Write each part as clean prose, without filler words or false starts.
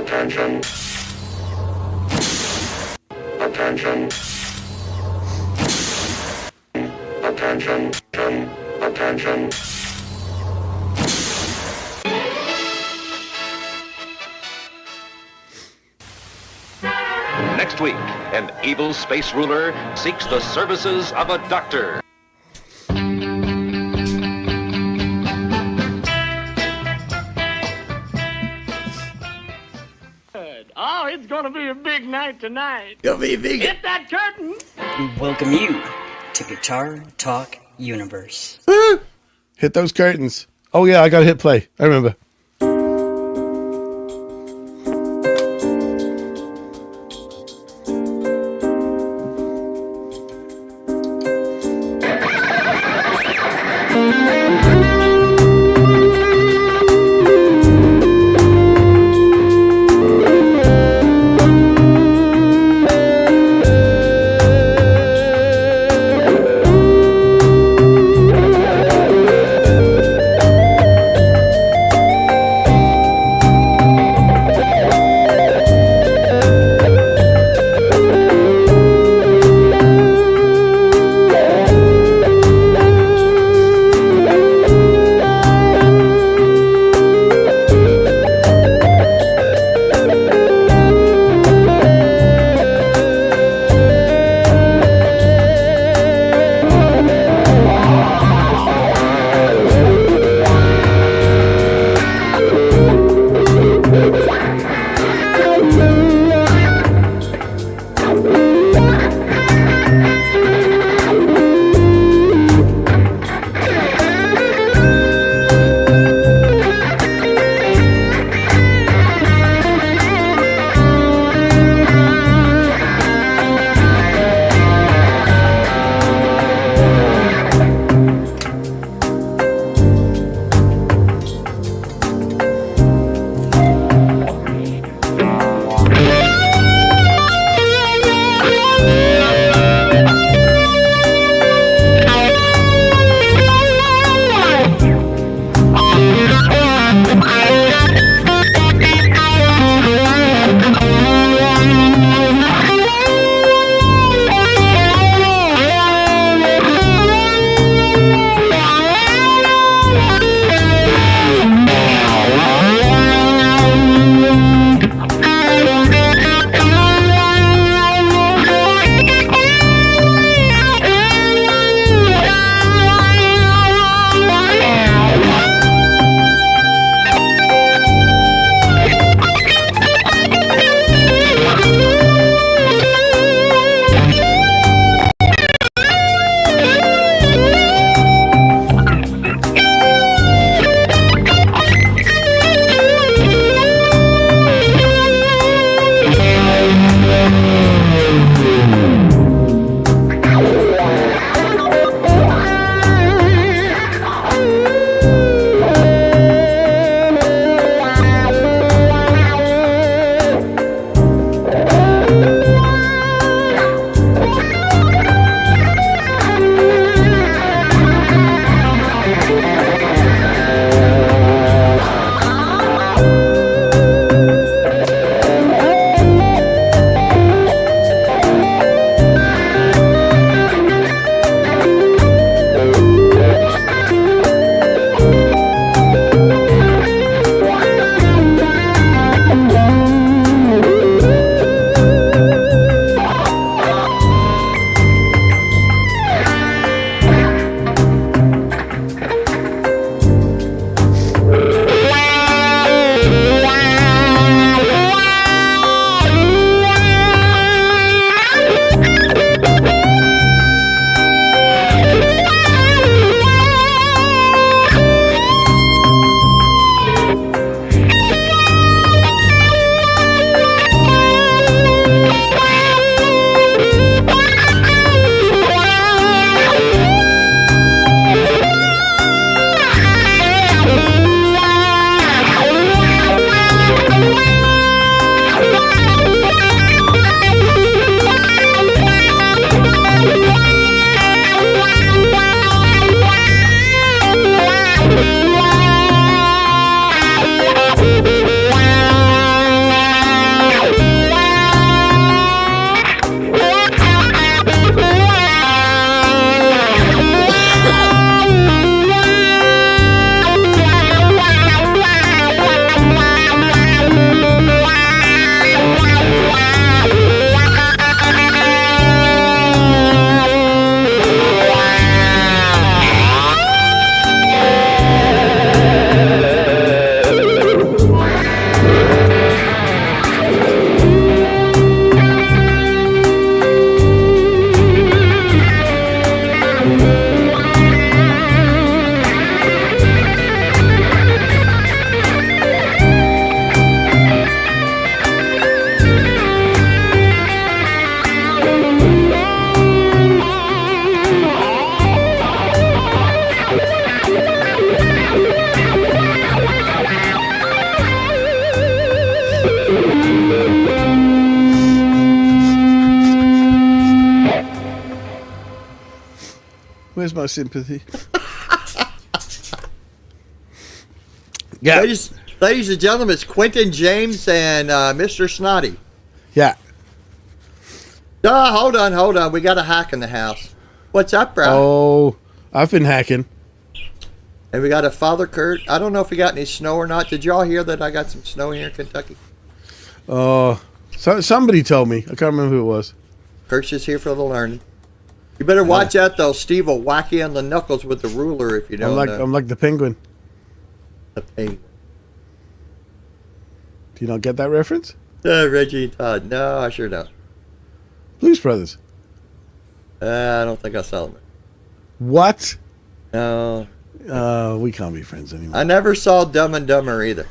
Attention. Attention. Attention. Attention. Next week, an evil space ruler seeks the services of a doctor. Oh, it's gonna be a big night tonight. Gonna be big. Hit that curtain! We welcome you to Guitar Talk Universe. Hit those curtains. Oh yeah, I gotta hit play. I remember. Where's my sympathy? Yeah. Ladies and gentlemen, it's Quentin James and Mr. Snotty. Yeah. Hold on. We got a hack in the house. What's up, bro? Oh, I've been hacking. And we got a Father Kurt. I don't know if we got any snow or not. Did y'all hear that I got some snow here in Kentucky? So somebody told me. I can't remember who it was. Kurt's just here for the learning. You better watch out, though. Steve will whack you on the knuckles with the ruler if you don't know. I'm like the penguin. The penguin. Do you not get that reference? Reggie and Todd. No, I sure don't. Blues Brothers. I don't think I saw them. What? No. We can't be friends anymore. I never saw Dumb and Dumber either.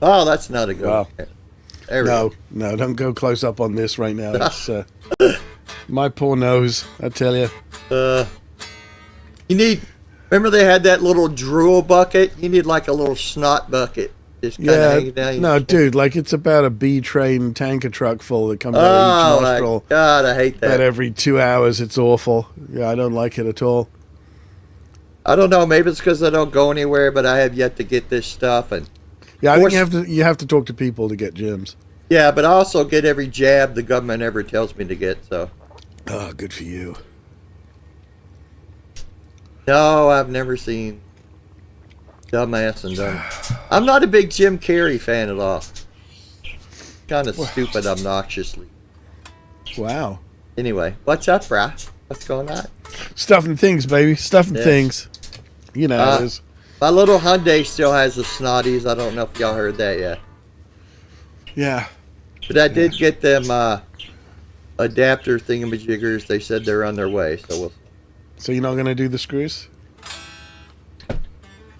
Oh, that's not a good Wow. one. There we go. No, don't go close up on this right now. It's my poor nose, I tell you. You need. Remember they had that little drool bucket? You need like a little snot bucket. Just kind of hanging down. No, dude, like it's about a B train tanker truck full that comes out Oh of each my nostril. God, I hate that. About every 2 hours, it's awful. Yeah, I don't like it at all. I don't know. Maybe it's because I don't go anywhere, but I have yet to get this stuff. And Yeah, I think you have to talk to people to get gyms. yeah, but I also get every jab the government ever tells me to get. So Oh, good for you. no, I've never seen Dumbass and Dumb. I'm not a big Jim Carrey fan at all. Kind of stupid, obnoxiously. Wow. Anyway, what's up, brah? What's going on? Stuff and things, baby. Stuff and Yeah. things. You know how it is. My little Hyundai still has the snotties. I don't know if y'all heard that yet. Yeah. But I did get them adapter thingamajiggers. They said they're on their way. So you're not going to do the screws?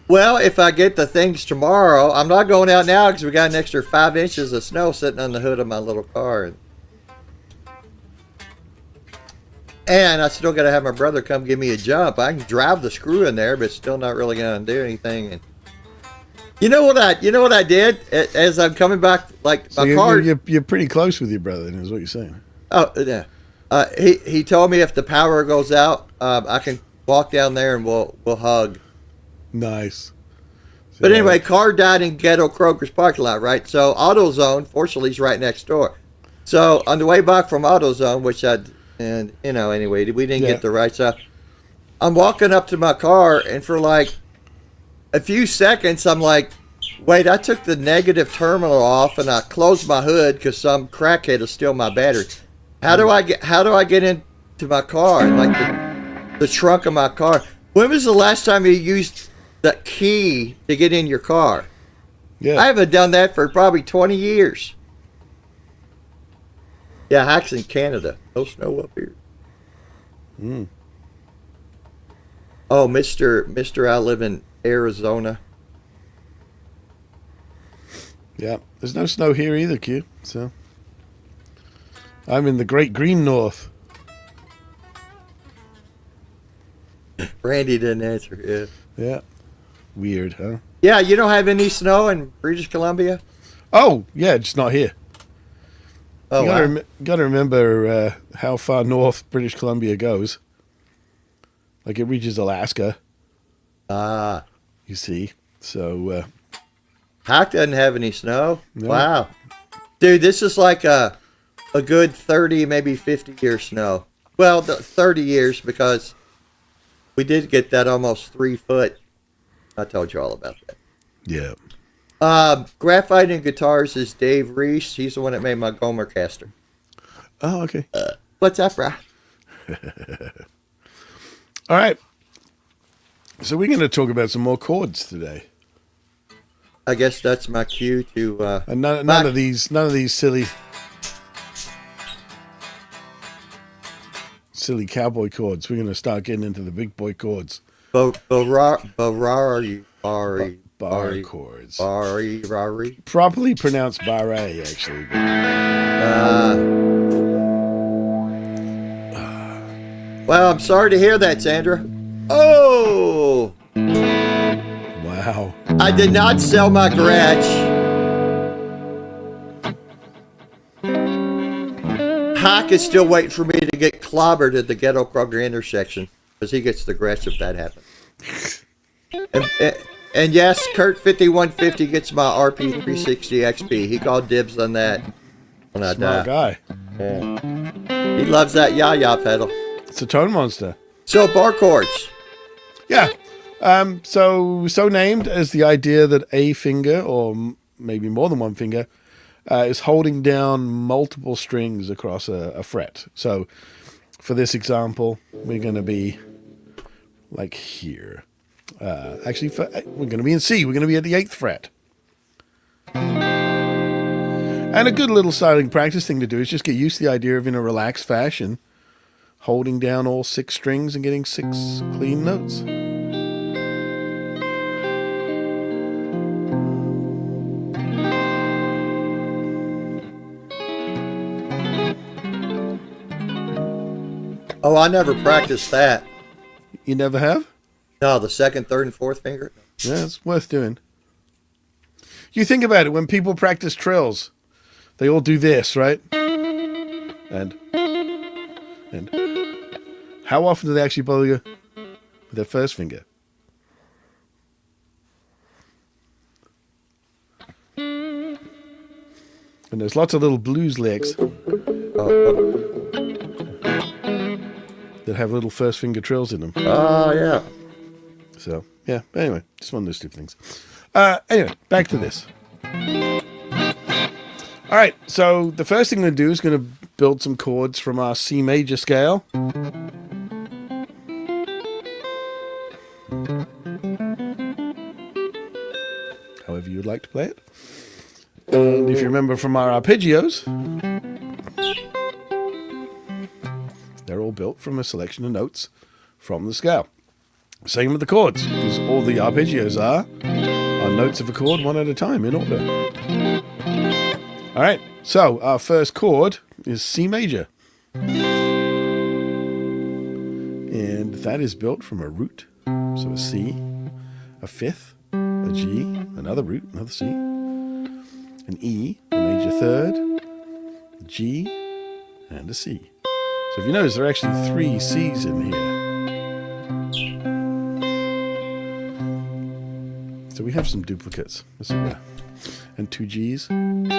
Well, if I get the things tomorrow, I'm not going out now because we got an extra 5 inches of snow sitting on the hood of my little car. And I still got to have my brother come give me a jump. I can drive the screw in there, but it's still not really going to do anything. And you know what I did as I'm coming back, like So my car. you're pretty close with your brother, is what you're saying. Oh yeah. He told me if the power goes out, I can walk down there and we'll hug. Nice. But anyway, car died in Ghetto Kroger's parking lot, right? So AutoZone, fortunately, is right next door. So on the way back from AutoZone, anyway, we didn't get the right stuff. I'm walking up to my car, and for like a few seconds, I'm like, wait, I took the negative terminal off, and I closed my hood because some crackhead will steal my battery. How do I get into my car, like the trunk of my car? When was the last time you used the key to get in your car? Yeah. I haven't done that for probably 20 years. Yeah, hacks in Canada. No snow up here. Oh, Mr. I live in Arizona. Yeah. There's no snow here either, Q. So I'm in the great green north. Randy didn't answer. Yeah. Yeah. Weird, huh? Yeah, you don't have any snow in British Columbia? Oh, yeah, it's not here. Oh, You gotta remember how far north British Columbia goes. Like it reaches Alaska, Ah. you see. So Hack doesn't have any snow? No. Wow. Dude, this is like a good 30, maybe 50 year snow. Well, 30 years because we did get that almost 3 foot. I told you all about that. yeah. Graphite and Guitars is Dave Reese. He's the one that made my Gomer caster. Oh, okay. What's up, bro? All right. So we're going to talk about some more chords today, I guess that's my cue to. and none of these silly cowboy chords. We're going to start getting into the big boy chords. Bar chords. Rari. Properly pronounced barre, actually. Well, I'm sorry to hear that, Sandra. Oh, Wow. I did not sell my garage. Hawk is still waiting for me to get clobbered at the Ghetto Kroger intersection because he gets the grass if that happens. And yes, Kurt 5150 gets my RP 360 XP. He called dibs on that when I Smart die. guy. Yeah. He loves that yah-yah pedal. It's a tone monster. So bar chords. Yeah. So named as the idea that a finger, or maybe more than one finger, is holding down multiple strings across a fret. So for this example, we're going to be like here. Actually, we're going to be in C. We're going to be at the 8th fret. And a good little starting practice thing to do is just get used to the idea of, in a relaxed fashion, holding down all 6 strings and getting 6 clean notes. Oh, I never practiced that. You never have? No, the 2nd, 3rd, and 4th finger. Yeah, it's worth doing. You think about it, when people practice trills, they all do this, right? And how often do they actually bother you with their first finger? And there's lots of little blues licks that have little first finger trills in them. Oh, yeah. So, yeah. Anyway, just one of those two things. Anyway, back to this. All right. So the first thing I'm going to do is going to build some chords from our C major scale. However you would like to play it. And if you remember from our arpeggios, they're all built from a selection of notes from the scale. Same with the chords, because all the arpeggios are notes of a chord one at a time in order. All right, so our first chord is C major. And that is built from a root, so a C, a fifth, a G, another root, another C, an E, a major third, a G, and a C. So if you notice, there are actually 3 C's in here. So we have some duplicates. And 2 G's. And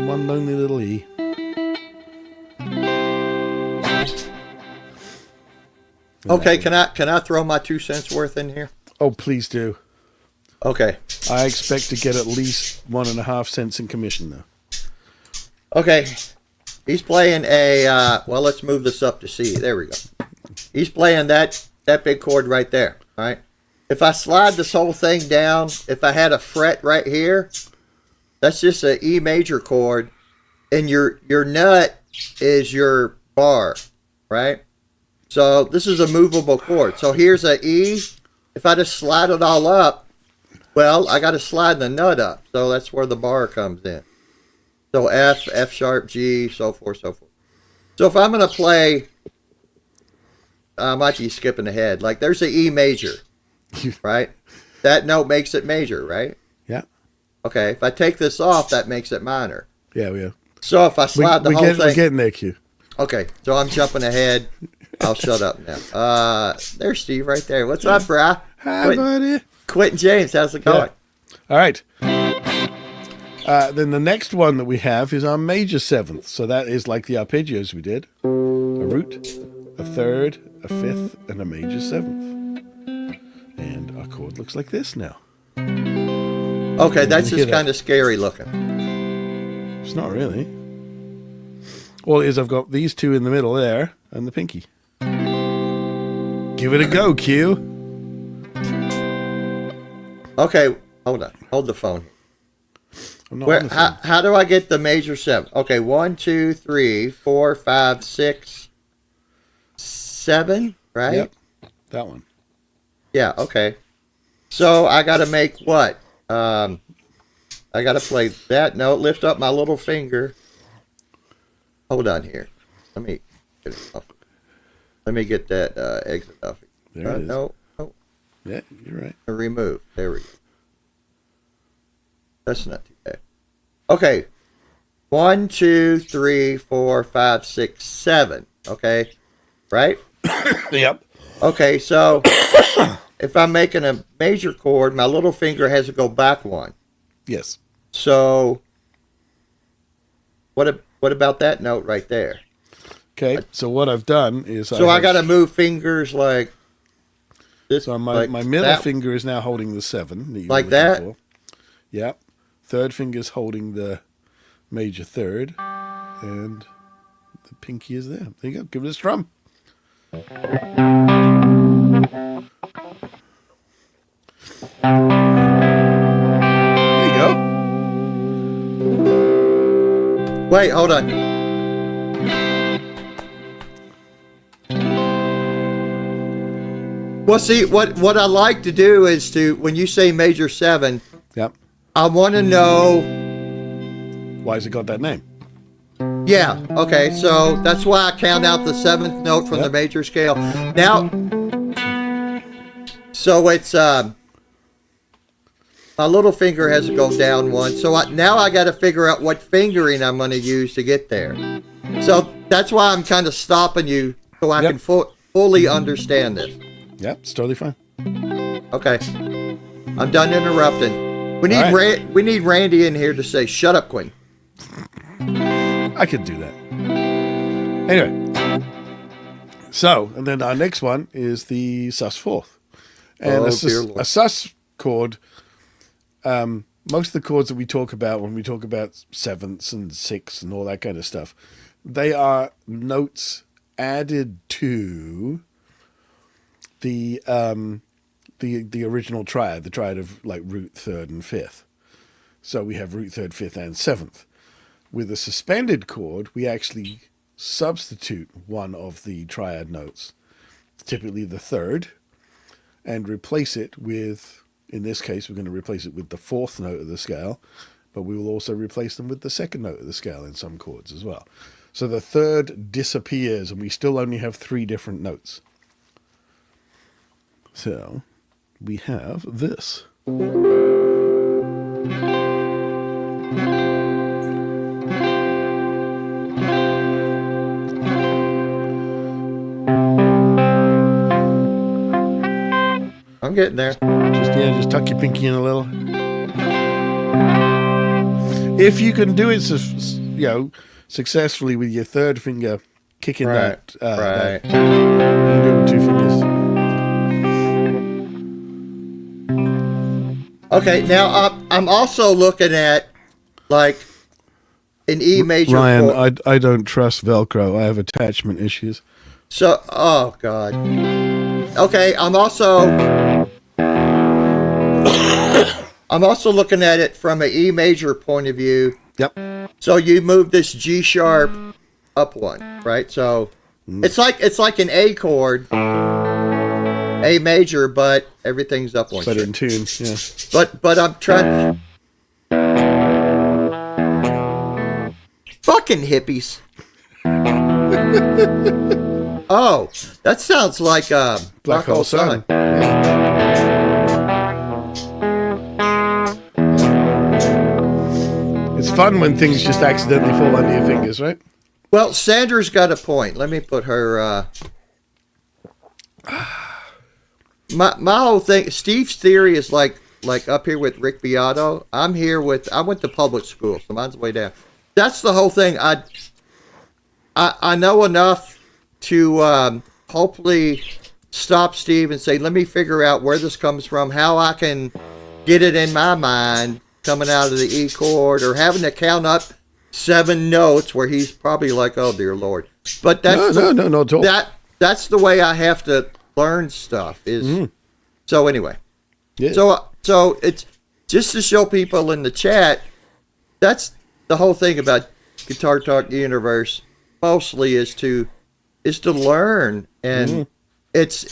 one lonely little E. Okay, can I throw my 2 cents worth in here? Oh, please do. Okay. I expect to get at least 1.5 cents in commission, though. Okay. He's playing a, well, let's move this up to C. There we go. He's playing that big chord right there, all right? If I slide this whole thing down, if I had a fret right here, that's just an E major chord, and your nut is your bar, right? So this is a movable chord. So here's a E. If I just slide it all up, well, I got to slide the nut up. So that's where the bar comes in. So F, F sharp, G, so forth, so forth. So if I'm going to play, I might be skipping ahead. Like there's an E major, right? That note makes it major, right? Yeah. Okay, if I take this off, that makes it minor. Yeah, we are. So if I slide the whole thing. We're getting there, Q. Okay, so I'm jumping ahead. I'll shut up now. There's Steve right there. What's up, brah? Hi, buddy. Quentin James, how's it going? Yeah. All right. Then the next one that we have is our major 7th. So that is like the arpeggios we did. A root, a third, a fifth, and a major 7th. And our chord looks like this now. Okay, that's just kind of scary looking. It's not really. All it is, I've got these 2 in the middle there, and the pinky. Give it a go, Q. Okay, hold on. Hold the phone. How do I get the major 7? Okay, 1, 2, 3, 4, 5, 6, 7, right? Yep, that one. Yeah, okay. So I got to make what? I got to play that note, lift up my little finger. Hold on here. Let me get it off. Let me get that exit off. There it is. No. Yeah, you're right. Remove. There we go. That's not too bad. Okay. 1, 2, 3, 4, 5, 6, 7. Okay, right? Yep. Okay, so if I'm making a major chord, my little finger has to go back one. Yes. So what about that note right there? Okay. So what I've done is So I got to move fingers like this. So my like middle that. finger is now holding the 7 that you were Like looking that? for. Yep. Third finger's holding the major third, and the pinky is there. There you go. Give it a strum. There you go. Wait, hold on. Well, see, what I like to do is to, when you say major 7, Yep. I want to know. Why has it got that name? Yeah, okay, so that's why I count out the 7th note from the Yep. major scale. Now, so it's, my little finger has to go down one, so now I got to figure out what fingering I'm going to use to get there. So that's why I'm kind of stopping you so I Yep. can fully understand this. Yep. It's totally fine. Okay, I'm done interrupting. We need All right. we need Randy in here to say, "Shut up, Quinn." I could do that. Anyway. So, and then our next one is the sus fourth. And Oh, a dear Lord. sus chord, most of the chords that we talk about when we talk about sevenths and sixths and all that kind of stuff, they are notes added to the original triad, the triad of like root, third, and fifth. So we have root, third, fifth, and seventh. With a suspended chord, we actually substitute one of the triad notes, typically the third, and replace it with, in this case, we're going to replace it with the fourth note of the scale, but we will also replace them with the second note of the scale in some chords as well. So the third disappears, and we still only have 3 different notes. So we have this. I'm getting there. Just tuck your pinky in a little. If you can do it, successfully with your third finger kicking Right. that, you can do it with 2 fingers. Okay, now I'm also looking at like an E major Ryan, chord. I don't trust Velcro. I have attachment issues. So, oh god. Okay, I'm also looking at it from an E major point of view. Yep. So you move this G sharp up one, right? So it's like an A chord, A major, but everyth's up one. Better in tune. Yeah. But I'm trying. Fucking hippies. Oh, that sounds like Black Hole Sun. It's fun when things just accidentally fall under your fingers, right? Well, Sandra's got a point. Let me put her. My whole thing. Steve's theory is like up here with Rick Beato. I went to public school, so mine's way down. That's the whole thing. I know enough to hopefully stop Steve and say, let me figure out where this comes from, how I can get it in my mind coming out of the E chord, or having to count up 7 notes where he's probably like, oh dear Lord. But that's No, not at all. that's the way I have to learn stuff. So anyway. Yeah. So it's just to show people in the chat, that's the whole thing about Guitar Talk Universe mostly is to learn, and it's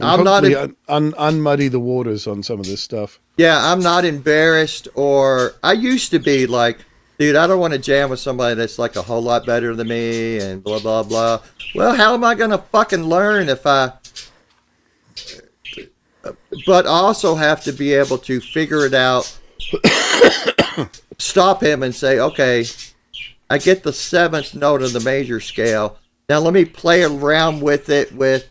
I'm not unmuddy the waters on some of this stuff. yeah, I'm not embarrassed, or I used to be like, dude, I don't want to jam with somebody that's like a whole lot better than me and blah blah blah. Well, how am I gonna fucking learn if I but I also have to be able to figure it out, stop him and say, okay, I get the 7th note of the major scale. Now let me play around with it with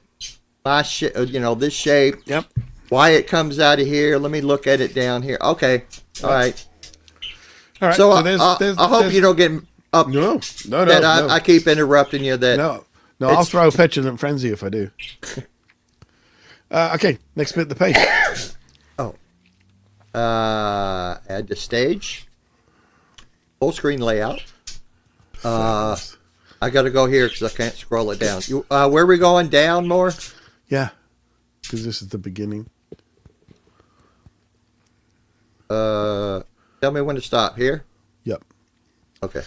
my this shape. Yep. Why it comes out of here. Let me look at it down here. Okay. All right. All right. So, I hope you don't get up. No. That I keep interrupting you. No, I'll throw a petulant frenzy if I do. Okay, next bit of the page. Add the stage. Full screen layout. I got to go here because I can't scroll it down. Where are we going? Down more? Yeah, because this is the beginning. Tell me when to stop. Here? Yep. Okay.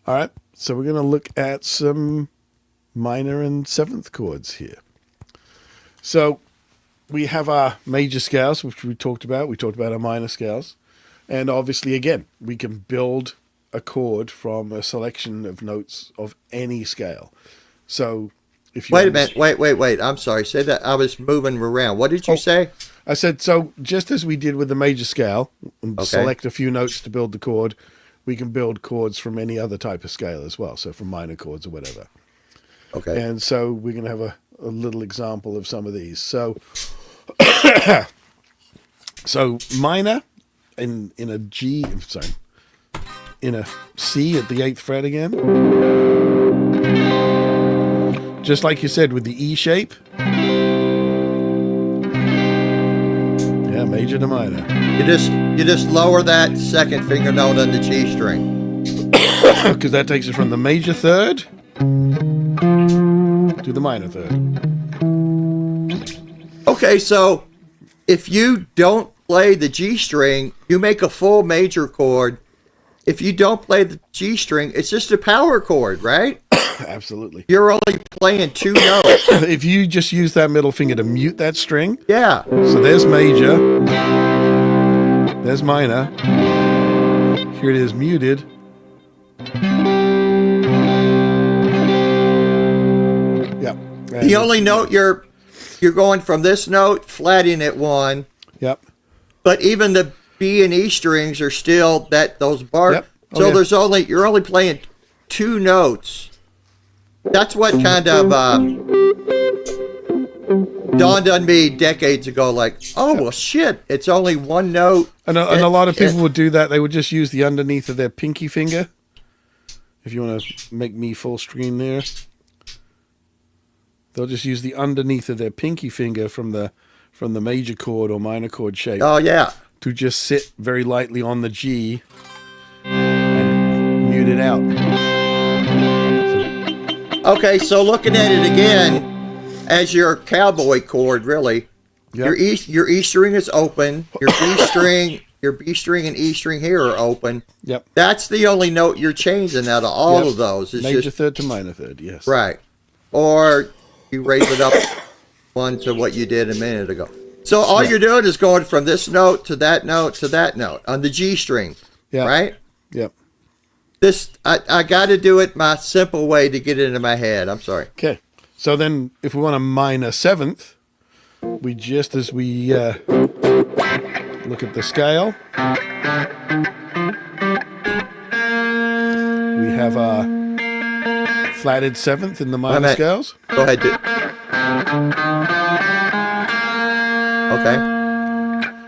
All right, so we're going to look at some minor and 7th chords here. So we have our major scales, which we talked about. We talked about our minor scales. And obviously, again, we can build a chord from a selection of notes of any scale. So if you... Wait a minute. Wait. I'm sorry. Say that. I was moving around. What did you say? I said, so just as we did with the major scale, and Okay. select a few notes to build the chord, we can build chords from any other type of scale as well. So from minor chords or whatever. Okay. And so we're going to have a little example of some of these. So, so minor in a G, sorry, in a C at the 8th fret again. Just like you said with the E shape. Yeah, major to minor. You just lower that 2nd finger note on the G string. Because that takes it from the major 3rd to the minor 3rd. Okay, so if you don't play the G string, you make a full major chord. If you don't play the G string, it's just a power chord, right? Absolutely. You're only playing 2 notes. If you just use that middle finger to mute that string, Yeah. so there's major, there's minor, here it is muted. Yep. The only note you're going from this note, flatting at 1, Yep. but even the B and E strings are still those bar. Yep. Oh, So yeah. you're only playing 2 notes. That's what kind of dawned on me decades ago. Like, oh well, shit! It's only 1 note. And a lot of people would do that. They would just use the underneath of their pinky finger. If you want to make me full screen there, they'll just use the underneath of their pinky finger from the major chord or minor chord shape Oh yeah. to just sit very lightly on the G and mute it out. Okay, so looking at it again as your cowboy chord, really, Yep. your E string is open. Your B string and E string here are open. Yep. That's the only note you're changing out of all Yep. of those. It's Major just 3rd to minor 3rd, yes. right, or you raise it up 1 to what you did a minute ago. So all you're doing is going from this note to that note to that note on the G string, Yeah. right? Yep. I got to do it my simple way to get it into my head. I'm sorry. Okay. So then if we want a minor 7th, we just as we look at the scale, we have a flatted 7th in the minor minute. scales. Go ahead. Okay.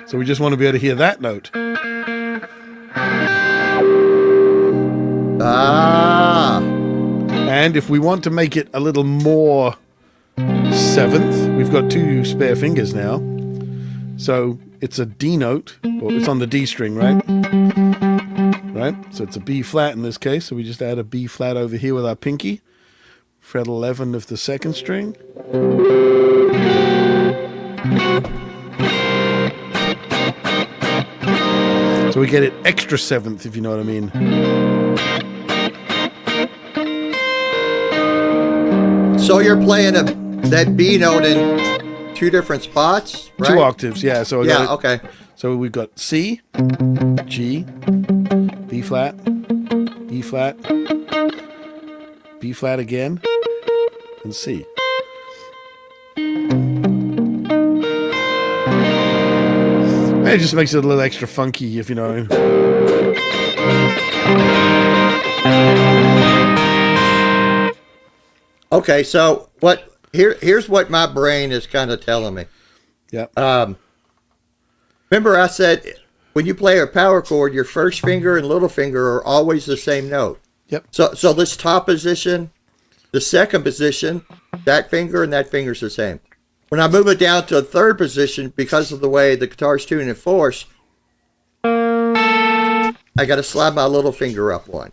So we just want to be able to hear that note. Ah. And if we want to make it a little more 7th, we've got 2 spare fingers now. So it's a D note, or it's on the D string, right? Right? So it's a B flat in this case. So we just add a B flat over here with our pinky. Fret 11 of the 2nd string. So we get it extra 7th, if you know what I mean. So you're playing that B note in 2 different spots, right? 2 octaves, yeah. So I got Yeah. it. Okay. So we've got C, G, B flat, E flat, B flat again, and C. It just makes it a little extra funky, if you know what I mean. Okay, so here's what my brain is kind of telling me. Yep. Remember I said when you play a power chord, your first finger and little finger are always the same note. Yep. So this top position, the second position, that finger and that finger's the same. When I move it down to a third position, because of the way the guitar's tuned in fourths, I got to slide my little finger up one.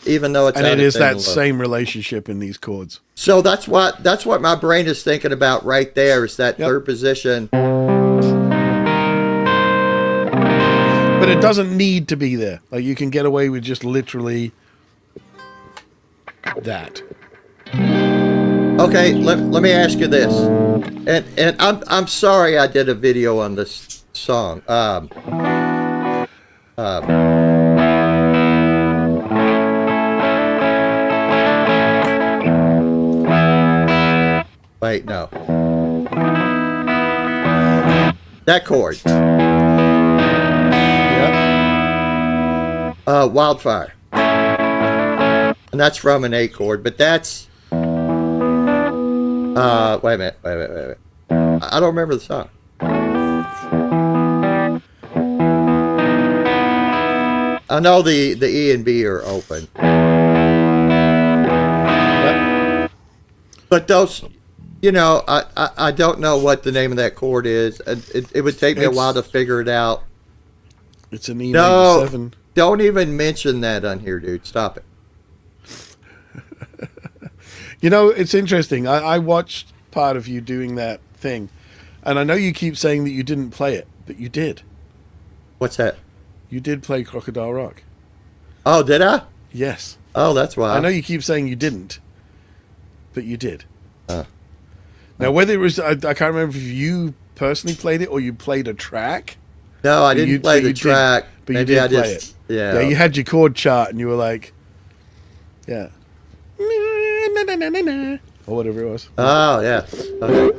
Even though it's And out it of is that low. same relationship in these chords. So that's what my brain is thinking about right there is that third position. But it doesn't need to be there. Like you can get away with just literally that. Okay, let me ask you this, and I'm sorry I did a video on this song. Wait, no. That chord. Yep. Wildfire. And that's from an A chord, but that's wait a minute. I don't remember the song. I know the E and B are open. Yep. But those, I don't know what the name of that chord is. It would take me a while to figure it out. It's an E No, major 7. don't even mention that on here, dude. Stop it. It's interesting. I watched part of you doing that thing, and I know you keep saying that you didn't play it, but you did. What's that? You did play Crocodile Rock. Oh, did I? Yes. Oh, that's why. I know you keep saying you didn't, but you did. Now, whether it was, I can't remember if you personally played it or you played a track. No, I But didn't play the track. But you Maybe did I play just, it. Yeah. Yeah, you had your chord chart and you were like, yeah. Or whatever it was. Oh, yeah. Okay.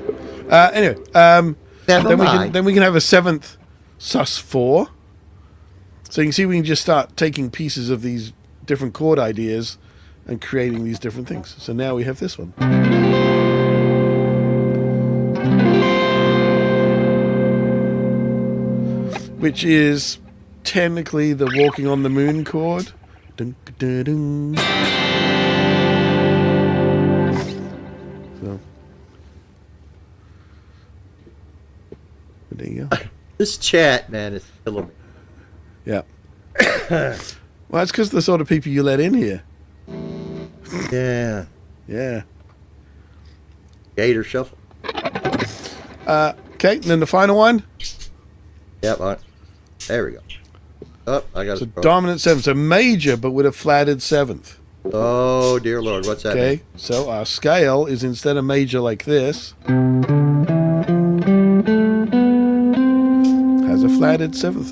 Anyway, Never mind. then we can have a 7th sus4. So you can see we can just start taking pieces of these different chord ideas and creating these different things. So now we have this one. Which is technically the Walking on the Moon chord. Dun, dun, dun. So there you go. This chat, man, is killing me. Yeah. Well, that's because the sort of people you let in here. Yeah. Yeah. Gator shuffle. Okay, and then the final one. Yep. All right. There we go. Oh, I got So it. dominant 7th. So major, but with a flatted 7th. Oh, dear Lord. What's that? Okay, so our scale is instead of major like this, has a flatted 7th.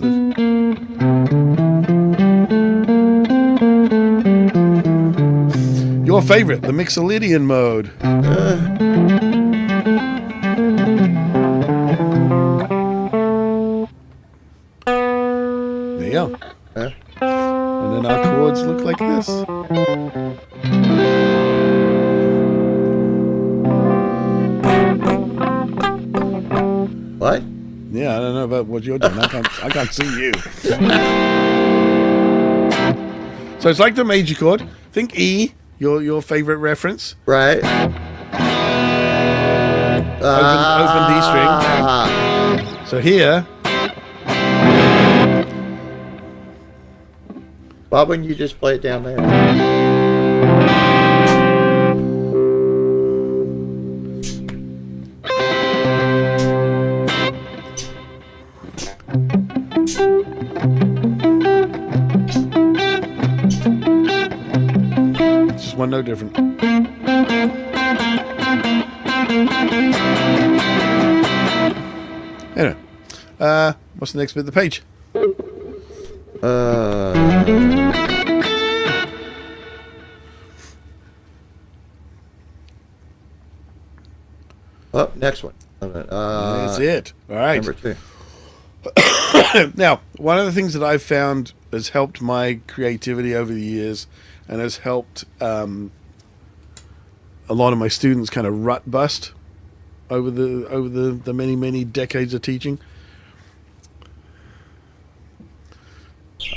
Your favorite, the Mixolydian mode. There you go. And then our chords look like this. What? Yeah, I don't know about what you're doing. I can't see you. So it's like the major chord. Think E, your favorite reference. Right. Open D string. So here, Why wouldn't you just play it down there? it's just one note different. Anyway, what's the next bit of the page? Oh, next one. That's it. All right. Number 2. Now, one of the things that I've found has helped my creativity over the years and has helped a lot of my students kind of rut bust over the many decades of teaching.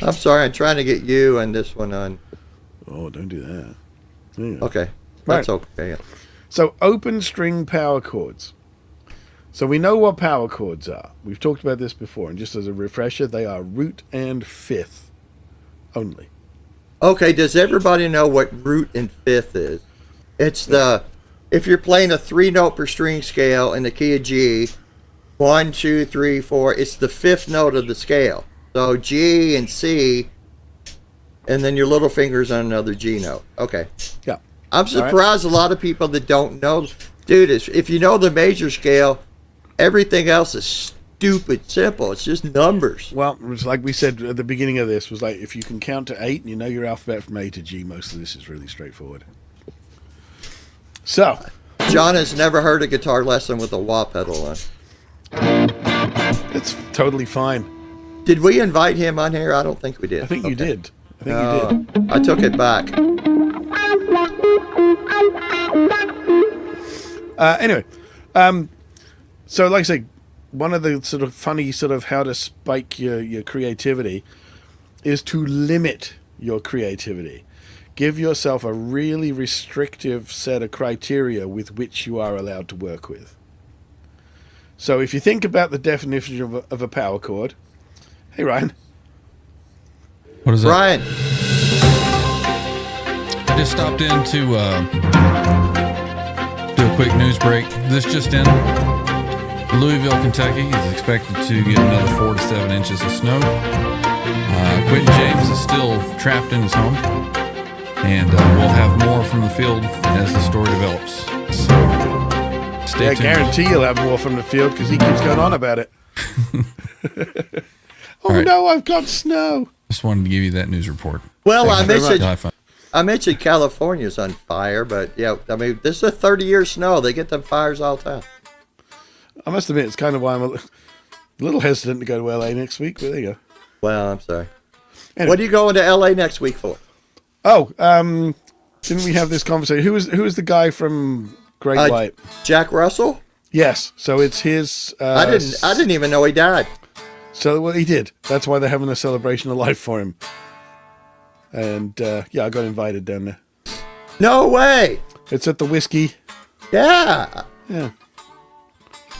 I'm sorry, I'm trying to get you and this one on. Oh, don't do that. There you go. Okay, that's Right. okay. Yeah. So open string power chords. So we know what power chords are. We've talked about this before, and just as a refresher, they are root and fifth only. Okay, does everybody know what root and fifth is? It's if you're playing a 3-note per string scale in the key of G, 1, 2, 3, 4, it's the fifth note of the scale. So G and C, and then your little finger's on another G note. Okay. Yeah. I'm surprised a lot of people that don't know. Dude, if you know the major scale, everything else is stupid simple. It's just numbers. Well, it's like we said at the beginning of this, was like if you can count to 8 and you know your alphabet from A to G, most of this is really straightforward. So, John has never heard a guitar lesson with a wah pedal on. it's totally fine. Did we invite him on here? I don't think we did. I think you did. I think you did. I took it back. Anyway, so like I say, one of the sort of funny sort of how to spike your creativity is to limit your creativity. Give yourself a really restrictive set of criteria with which you are allowed to work with. So if you think about the definition of a power chord, hey Ryan. What is that? Ryan, I just stopped in to do a quick news break. This just in. Louisville, Kentucky is expected to get another 4 to 7 inches of snow. Quentin James is still trapped in his home. And we'll have more from the field as the story develops. So stay I tuned. guarantee you'll have more from the field because he keeps going on about it. Oh right. no, I've got snow. Just wanted to give you that news report. well, Thank you very Have fun. I mentioned California's on fire, but yeah, I mean, this is a 30-year snow. They get them fires all the time. I must admit, it's kind of why I'm a little hesitant to go to LA next week, but there you go. Well, I'm sorry. Anyway. What are you going to LA next week for? Oh, didn't we have this conversation? Who was the guy from Great White? Jack Russell? Yes, so it's his. I didn't even know he died. So well, he did. That's why they're having a celebration of life for him. And yeah, I got invited down there. No way. It's at the Whiskey. Yeah. Yeah,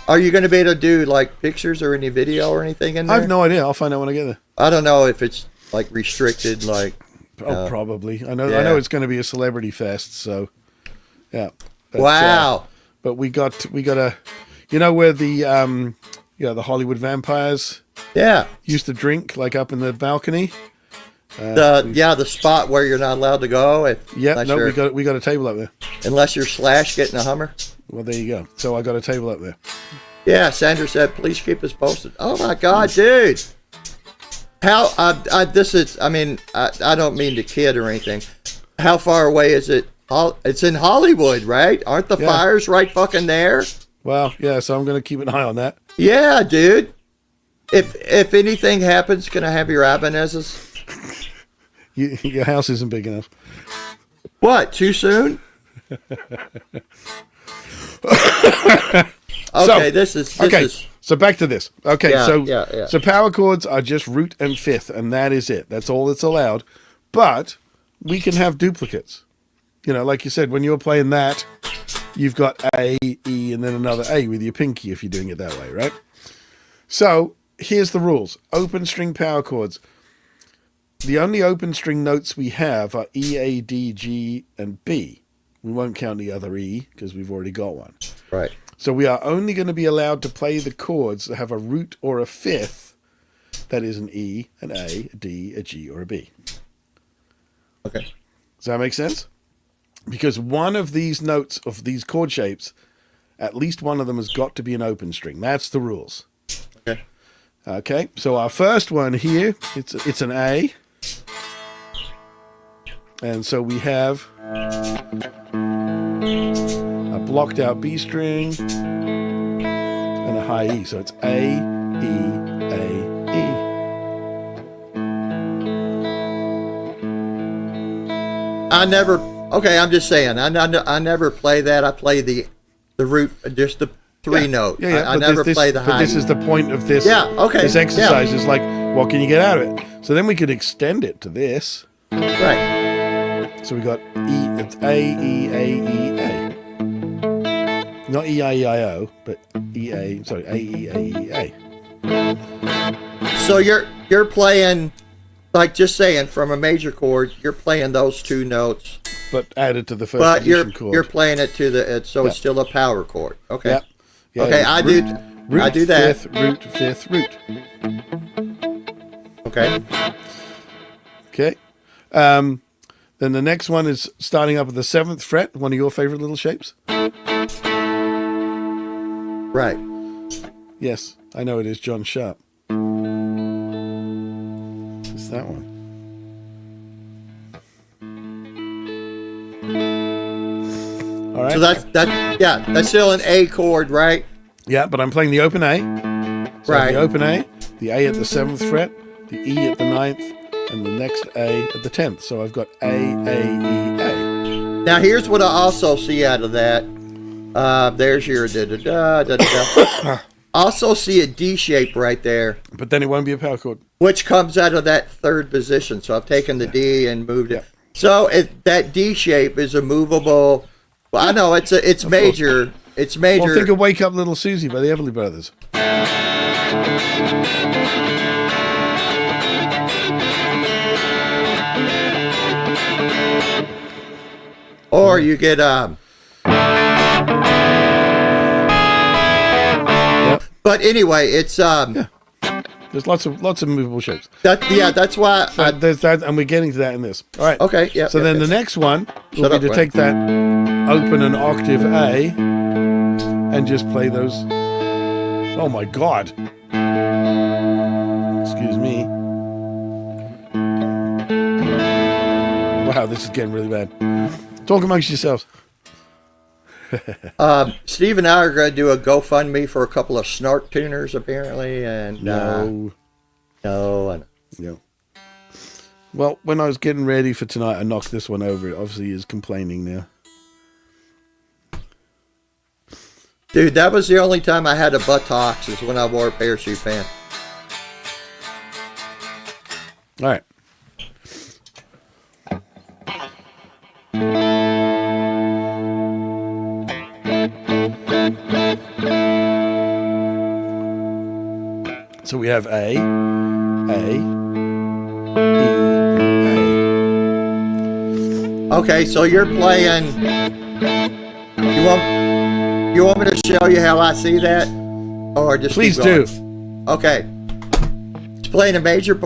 Are you going to be able to do like pictures or any video or anything in I there? have no idea. I'll find out when I get there. I don't know if it's like restricted, like. Oh, probably. I know yeah. it's going to be a celebrity fest. So, yeah. But, Wow. but we got a, you know where the the Hollywood vampires Yeah. used to drink, like up in the balcony. The spot where you're not allowed to go. Yeah, unless no, you're- we got a table up there. unless you're Slash getting a Hummer. Well, there you go. So I got a table up there. Yeah, Sandra said, please keep us posted. Oh my God, dude. How, this is, I mean, I don't mean to kid or anything. How far away is it? It's in Hollywood, right? Aren't the Yeah. fires right fucking there? Well, yeah, so I'm going to keep an eye on that. Yeah, dude. If anything happens, can I have your Ibanez's? Your house isn't big enough. What, too soon? Okay, this is So back to this. Okay, Yeah, so yeah. so power chords are just root and fifth, and that is it. That's all that's allowed. But we can have duplicates. You know, like you said, when you're playing that, you've got A, E, and then another A with your pinky if you're doing it that way, right? So here's the rules. Open string power chords. The only open string notes we have are E, A, D, G, and B. We won't count the other E because we've already got one. right. So we are only going to be allowed to play the chords that have a root or a fifth that is an E, an A, a D, a G, or a B. Okay. Does that make sense? Because one of these notes of these chord shapes, at least one of them has got to be an open string. That's the rules. Okay. Okay, so our first one here, it's an A. And so we have a blocked out B string and a high E. So it's A, E, A, E. Okay, I'm just saying. I never play that. I play the root, just the three note. Yeah. I never play the high. But this is the point of this. Yeah, okay, This exercise yeah. is like, what can you get out of it? So then we could extend it to this. Right. So we got E. It's A E A E A. Not E I E I O, but E A. Sorry, A E A E A. So you're playing, like, just saying, from a major chord, you're playing those two notes, But added to the first but position chord. you're playing it to the so it's Yeah. still a power chord. Okay. Yeah. Yeah, Okay, it's I root, do that. Fifth, root, fifth, root. Okay. Okay. Then the next one is starting up at the 7th fret, one of your favorite little shapes. Right. Yes, I know it is John Sharp. It's that one. All right. So that's still an A chord, right? Yeah, but I'm playing the open A. So Right. the open A, the A at the 7th fret, the E at the 9th, and the next A at the 10th. So I've got A, E, A. Now here's what I also see out of that. There's your da da da da da. Also see a D shape right there, But then it won't be a power chord. which comes out of that third position. So I've taken the D and moved it. Yeah. So that D shape is a movable. Well, I know it's major. It's major. Well, think of Wake Up Little Susie by the Everly Brothers. Or you get Yep. But anyway, it's There's lots of movable shapes. that's why. But there's that, and we're getting to that in this. All right. Okay, yeah, So yeah, then yeah. the next one will Shut be up, to Ryan. take that open an octave A and just play those. Oh my God. Excuse me. Wow, this is getting really bad. Talk amongst yourselves. Steve and I are going to do a GoFundMe for a couple of snark tuners, apparently, and No. no. No. Well, when I was getting ready for tonight, I knocked this one over. It obviously is complaining now. Dude, that was the only time I had a buttocks is when I wore a parachute pant. All right. So we have A, E, Okay, so you're playing. You want me to show you how I see that, or just Please keep going? do. Okay. It's playing a major.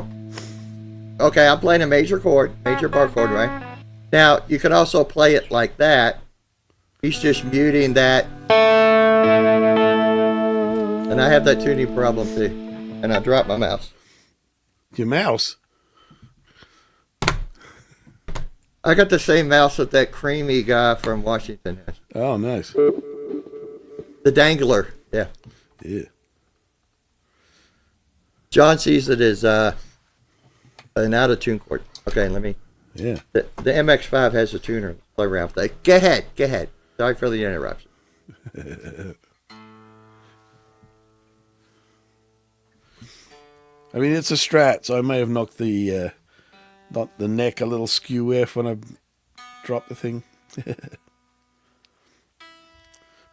Okay, I'm playing a major chord, major bar chord, right? Now you can also play it like that. He's just muting that, and I have that tuning problem too. And I dropped my mouse. Your mouse. I got the same mouse that creamy guy from Washington has. Oh, nice. The dangler, yeah. Yeah. John sees it as an out of tune chord. Okay, let me. Yeah. The MX5 has a tuner. Play around with that. Go ahead. Sorry for the interruption. I mean, it's a Strat, so I may have knocked the neck a little skew if when I dropped the thing. But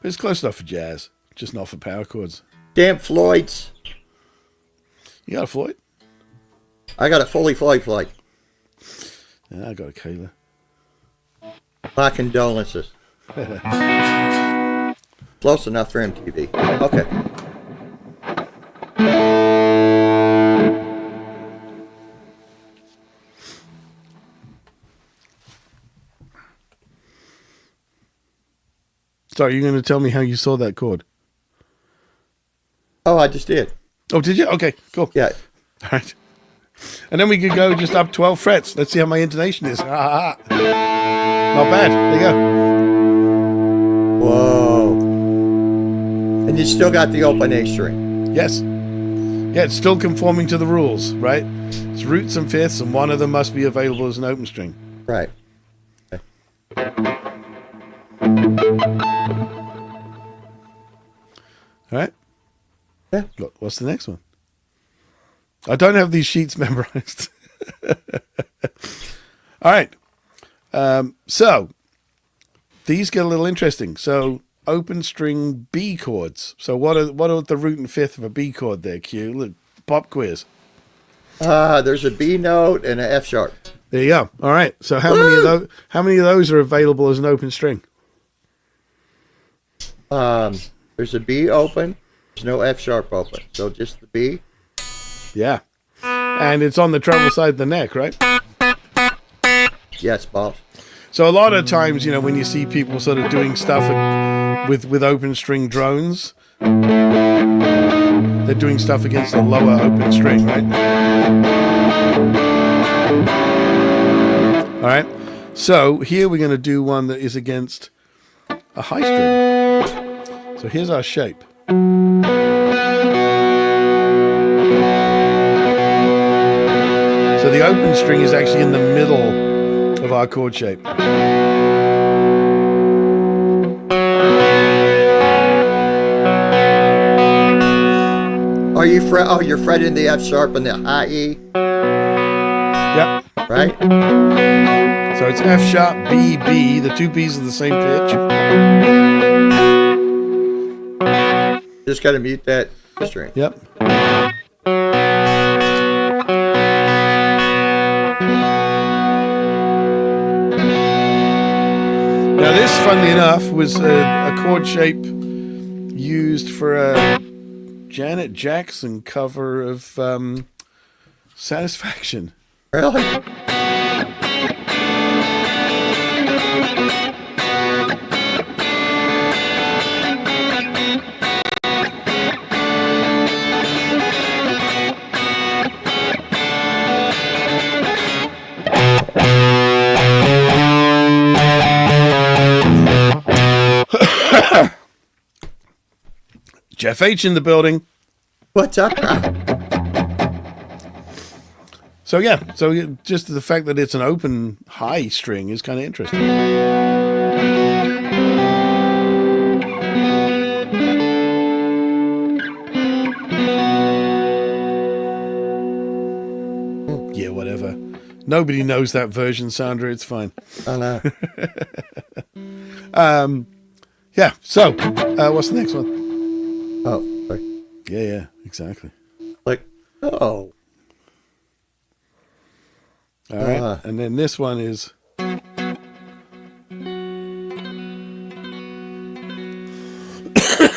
it's close enough for jazz, just not for power chords. Damn Floyd's. You got a Floyd? I got a fully Floyd Floyd. Yeah, I got a Kayla. My condolences. Close enough for MTV. Okay. So are you going to tell me how you saw that chord? Oh, I just did. Oh, did you? Okay, cool. Yeah. All right. And then we could go just up 12 frets. Let's see how my intonation is. Not bad. There you go. Whoa. And you still got the open A string. Yes. Yeah, it's still conforming to the rules, right? It's roots and fifths, and one of them must be available as an open string. Right. Okay. All right. Yeah. What's the next one? I don't have these sheets memorized. All right. So these get a little interesting. So open string B chords. So what are the root and fifth of a B chord there, Q? Look, pop quiz. There's a B note and an F sharp. There you go. All right. So how many of those are available as an open string? There's a B open. There's no F sharp open. So just the B. Yeah. And it's on the treble side of the neck, right? Yes, boss. So a lot of times, when you see people sort of doing stuff with open string drones, they're doing stuff against a lower open string, right? All right. So here we're going to do one that is against a high string. So here's our shape. So the open string is actually in the middle of our chord shape. You're fretting the F sharp and the high E. Yep. Right? So it's F sharp, B, B. The two B's are the same pitch. Just got to mute that string. Yep. Now this, funnily enough, was a chord shape used for a Janet Jackson cover of Satisfaction. Really? Jeff H. in the building. What's up? So just the fact that it's an open high string is kind of interesting. Yeah, whatever. Nobody knows that version, Sandra. It's fine. I know. Yeah. So, what's the next one? Oh, sorry. Yeah, exactly. Like, oh. All right. And then this one is.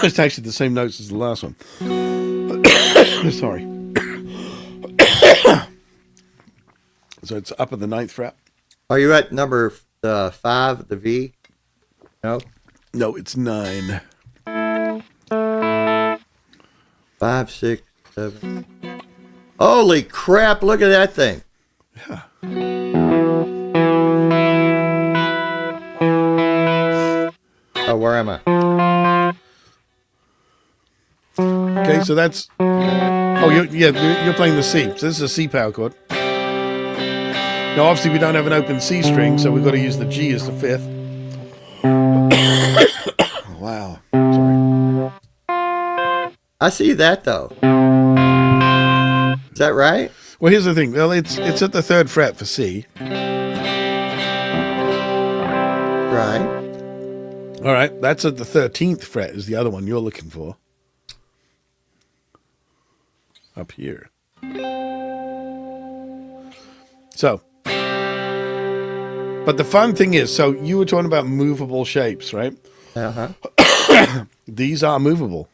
It's actually the same notes as the last one. Sorry. So it's up at the 9th fret. Are you at number 5, the V? No? No, it's 9. 5, 6, 7. Holy crap, look at that thing. Yeah. Oh, where am I? Okay, so that's. Oh, you're playing the C. So this is a C power chord. Now, obviously, we don't have an open C string, so we've got to use the G as the 5th. Wow. Sorry. I see that, though. Is that right? Well, here's the thing. Well, it's at the 3rd fret for C. Right. All right, that's at the 13th fret is the other one you're looking for. Up here. So, but the fun thing is, so you were talking about movable shapes, right? Uh-huh. These are movable.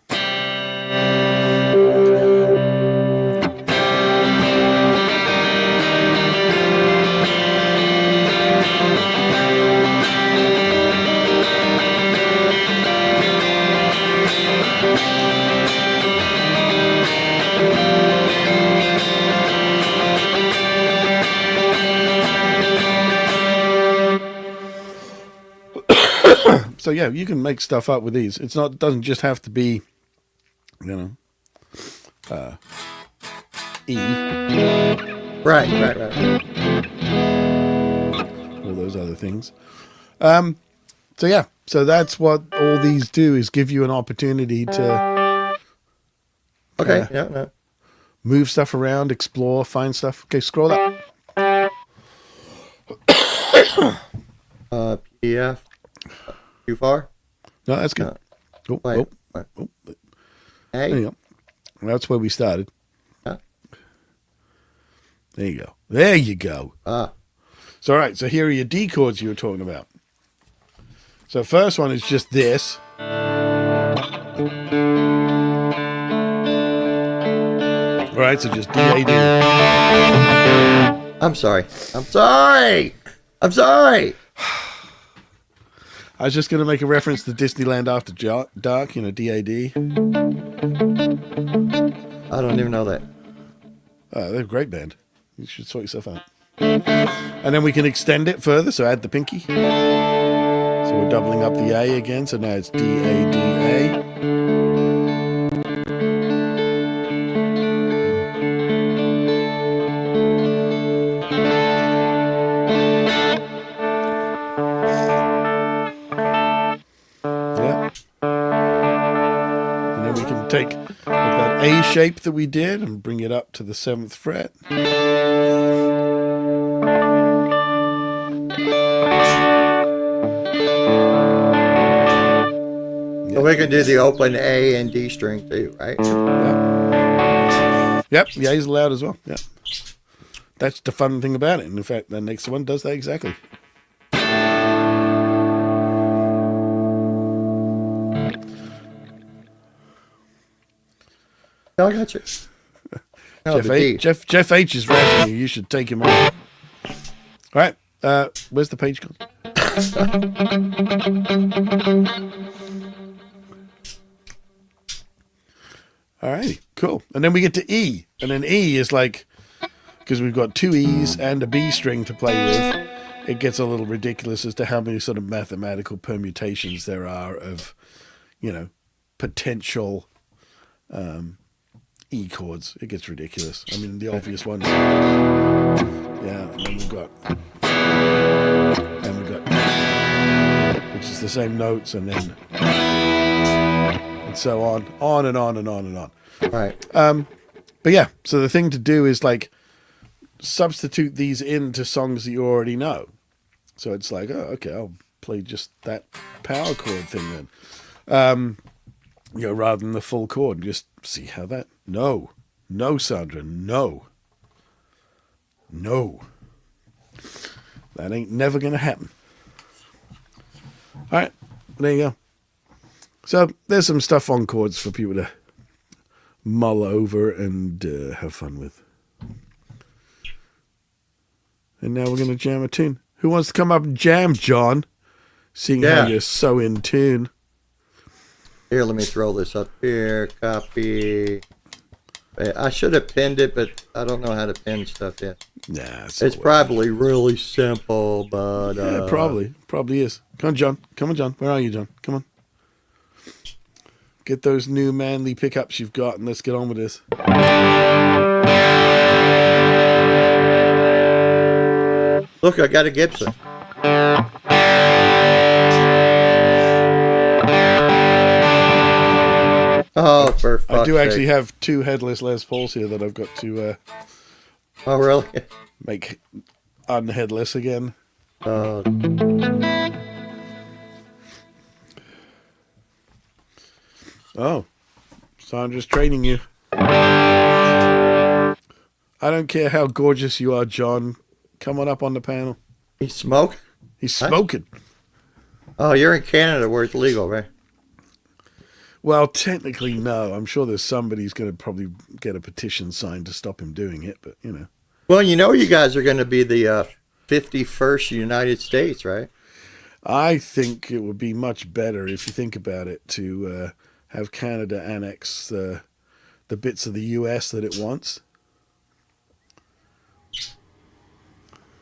So yeah, you can make stuff up with these. It doesn't just have to be, E. Right. All those other things. So yeah, so that's what all these do, is give you an opportunity to Okay. No. move stuff around, explore, find stuff. Okay, scroll up. PDF. Too far? No, that's good. No. Oh, Wait. oh, oh, Hey. there you go. That's where we started. Huh? There you go. There you go. Ah. So all right, so here are your D chords you were talking about. So first one is just this. All right, so just D, A, D. I'm sorry. I'm sorry. I'm sorry. I was just going to make a reference to Disneyland After Dark, you know, DAD. I don't even know that. They're a great band. You should sort yourself out. And then we can extend it further, so add the pinky. So we're doubling up the A again, so now it's D-A-D-A. Yeah. And then we can take that A shape that we did and bring it up to the 7th fret. So we can do the open A and D string too, right? Yep, the A's allowed as well. Yep. That's the fun thing about it. And in fact, the next one does that exactly. No, I got you. No, Jeff, the D. Jeff H is razzing you. You should take him on. All right. Where's the page gone? All righty. Cool. And then we get to E. And then E is like, because we've got 2 E's and a B string to play with, it gets a little ridiculous as to how many sort of mathematical permutations there are of, you know, potential E chords. It gets ridiculous. I mean, the obvious ones. Yeah, and then we've got, which is the same notes, and then, and so on and on and on and on. Right. But yeah, so the thing to do is like substitute these into songs that you already know. So it's like, oh, okay, I'll play just that power chord thing then. You know, rather than the full chord. Just see how that. No, Sandra, no. That ain't never gonna happen. All right, there you go. So there's some stuff on chords for people to mull over and have fun with. And now we're gonna jam a tune. Who wants to come up and jam, John? Seeing how you're so in tune. Here, let me throw this up here. Copy. I should have pinned it, but I don't know how to pin stuff yet. Nah, it's probably really simple, but yeah, probably is. Come on, John. Where are you, John? Come on. Get those new manly pickups you've got, and let's get on with this. Look, I got a Gibson. Oh, for fuck's I do actually sake. have 2 headless Les Pauls here that I've got to Oh, really? make unheadless again. Oh, Sandra's training you. I don't care how gorgeous you are, John. Come on up on the panel. He smoke? He's smoking. Oh, you're in Canada where it's legal, right? Well, technically, no. I'm sure there's somebody who's going to probably get a petition signed to stop him doing it, but, you know. Well, you know you guys are going to be the 51st United States, right? I think it would be much better, if you think about it, to have Canada annex the bits of the U.S. that it wants.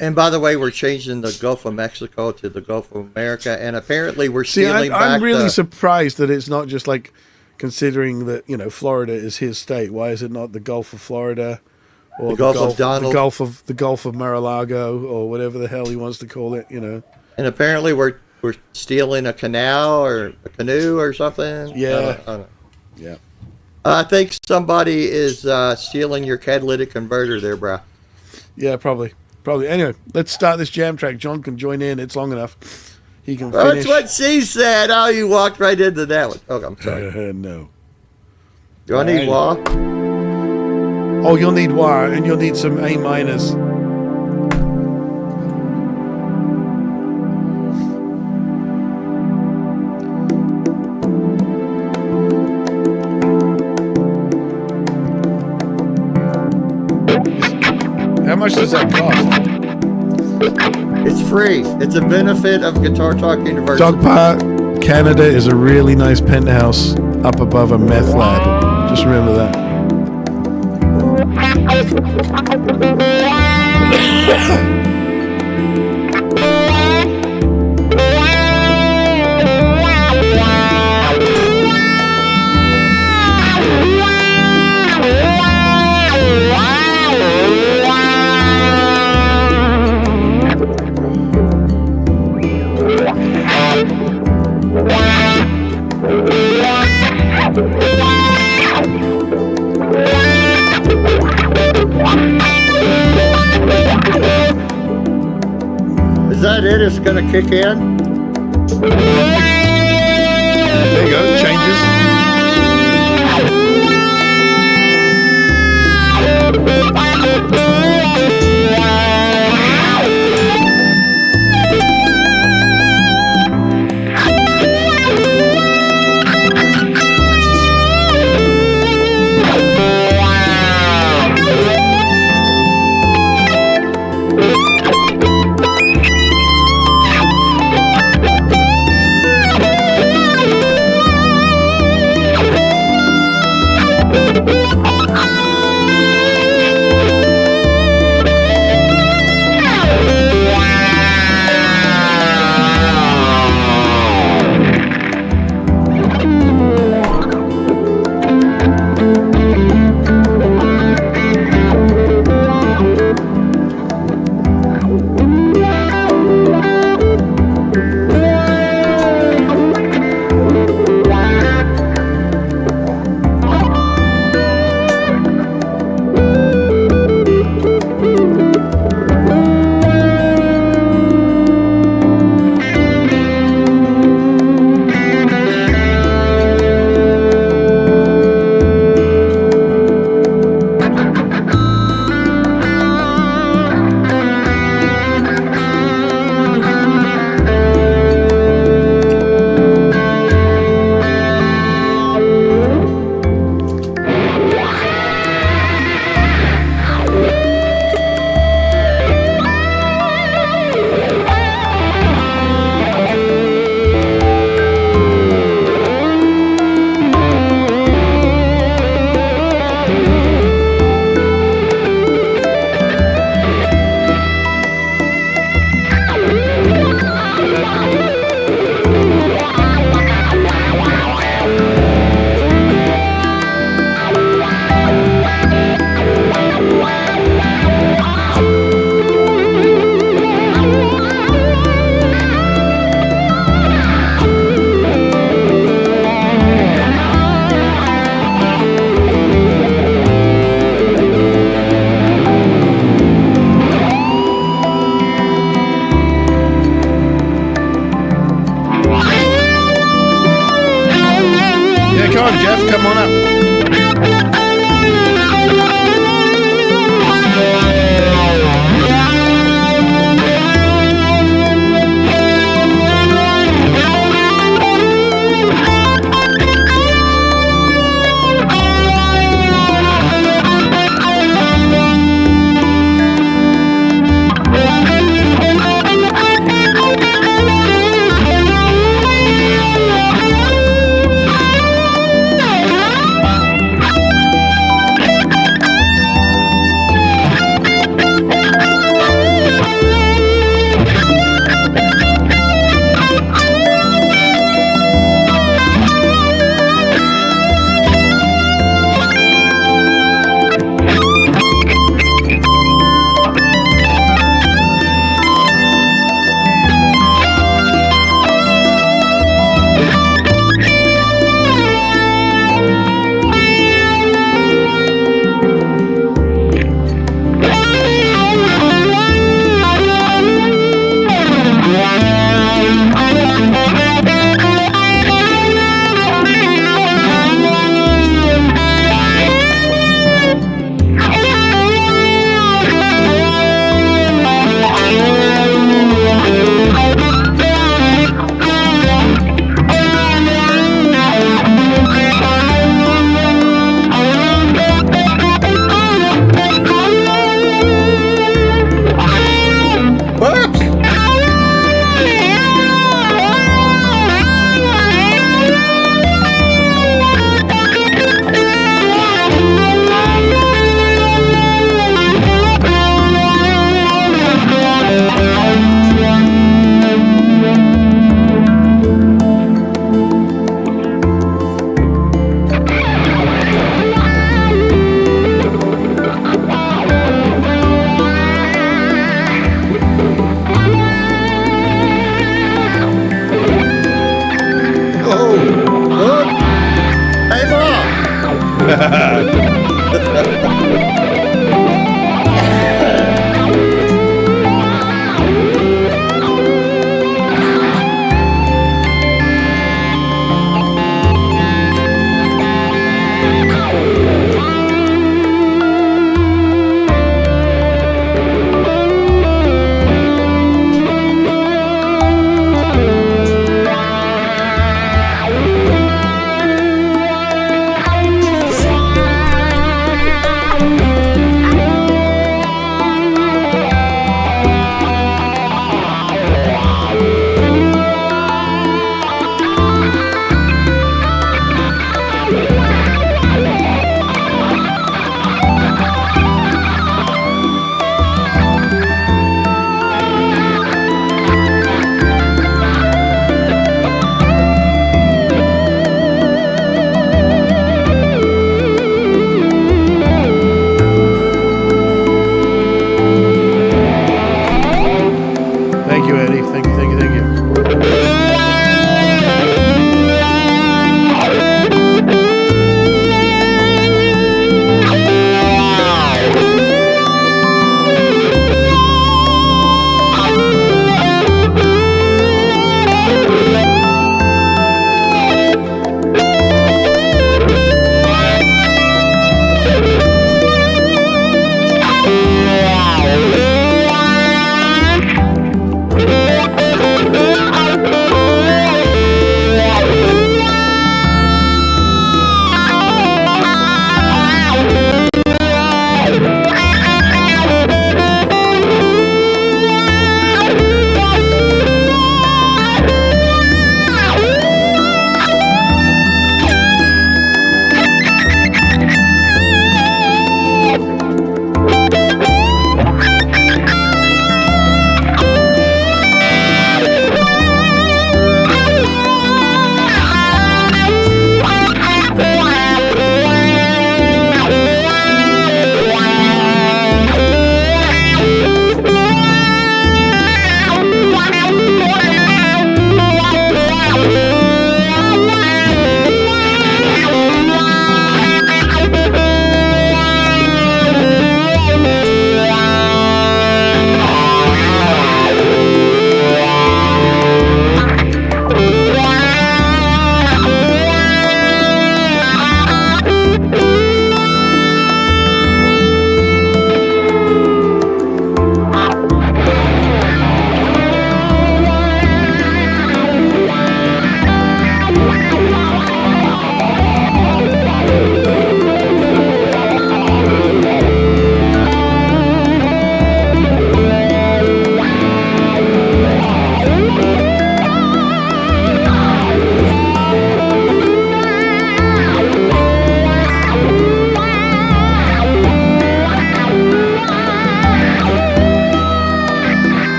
And by the way, we're changing the Gulf of Mexico to the Gulf of America, and apparently we're stealing back I'm really surprised that it's not just like, considering that, you know, Florida is his state. Why is it not the Gulf of Florida, or the Gulf of Donald, the Gulf of Mar-a-Lago, or whatever the hell he wants to call it? You know, And apparently we're stealing a canal or a canoe or something. Yeah. I don't know. Yeah. I think somebody is stealing your catalytic converter there, bro. Yeah, probably. Anyway, let's start this jam track. John can join in. It's long enough. He can Well, finish. that's what she said. Oh, you walked right into that one. Oh, I'm sorry. No. Do I need wah? Oh, you'll need wah, and you'll need some A minors. How much does that cost? It's free. It's a benefit of Guitar Talk University. Dog Park, Canada is a really nice penthouse up above a meth lab. Just remember that. Is that it? It's going to kick in? There you go, changes.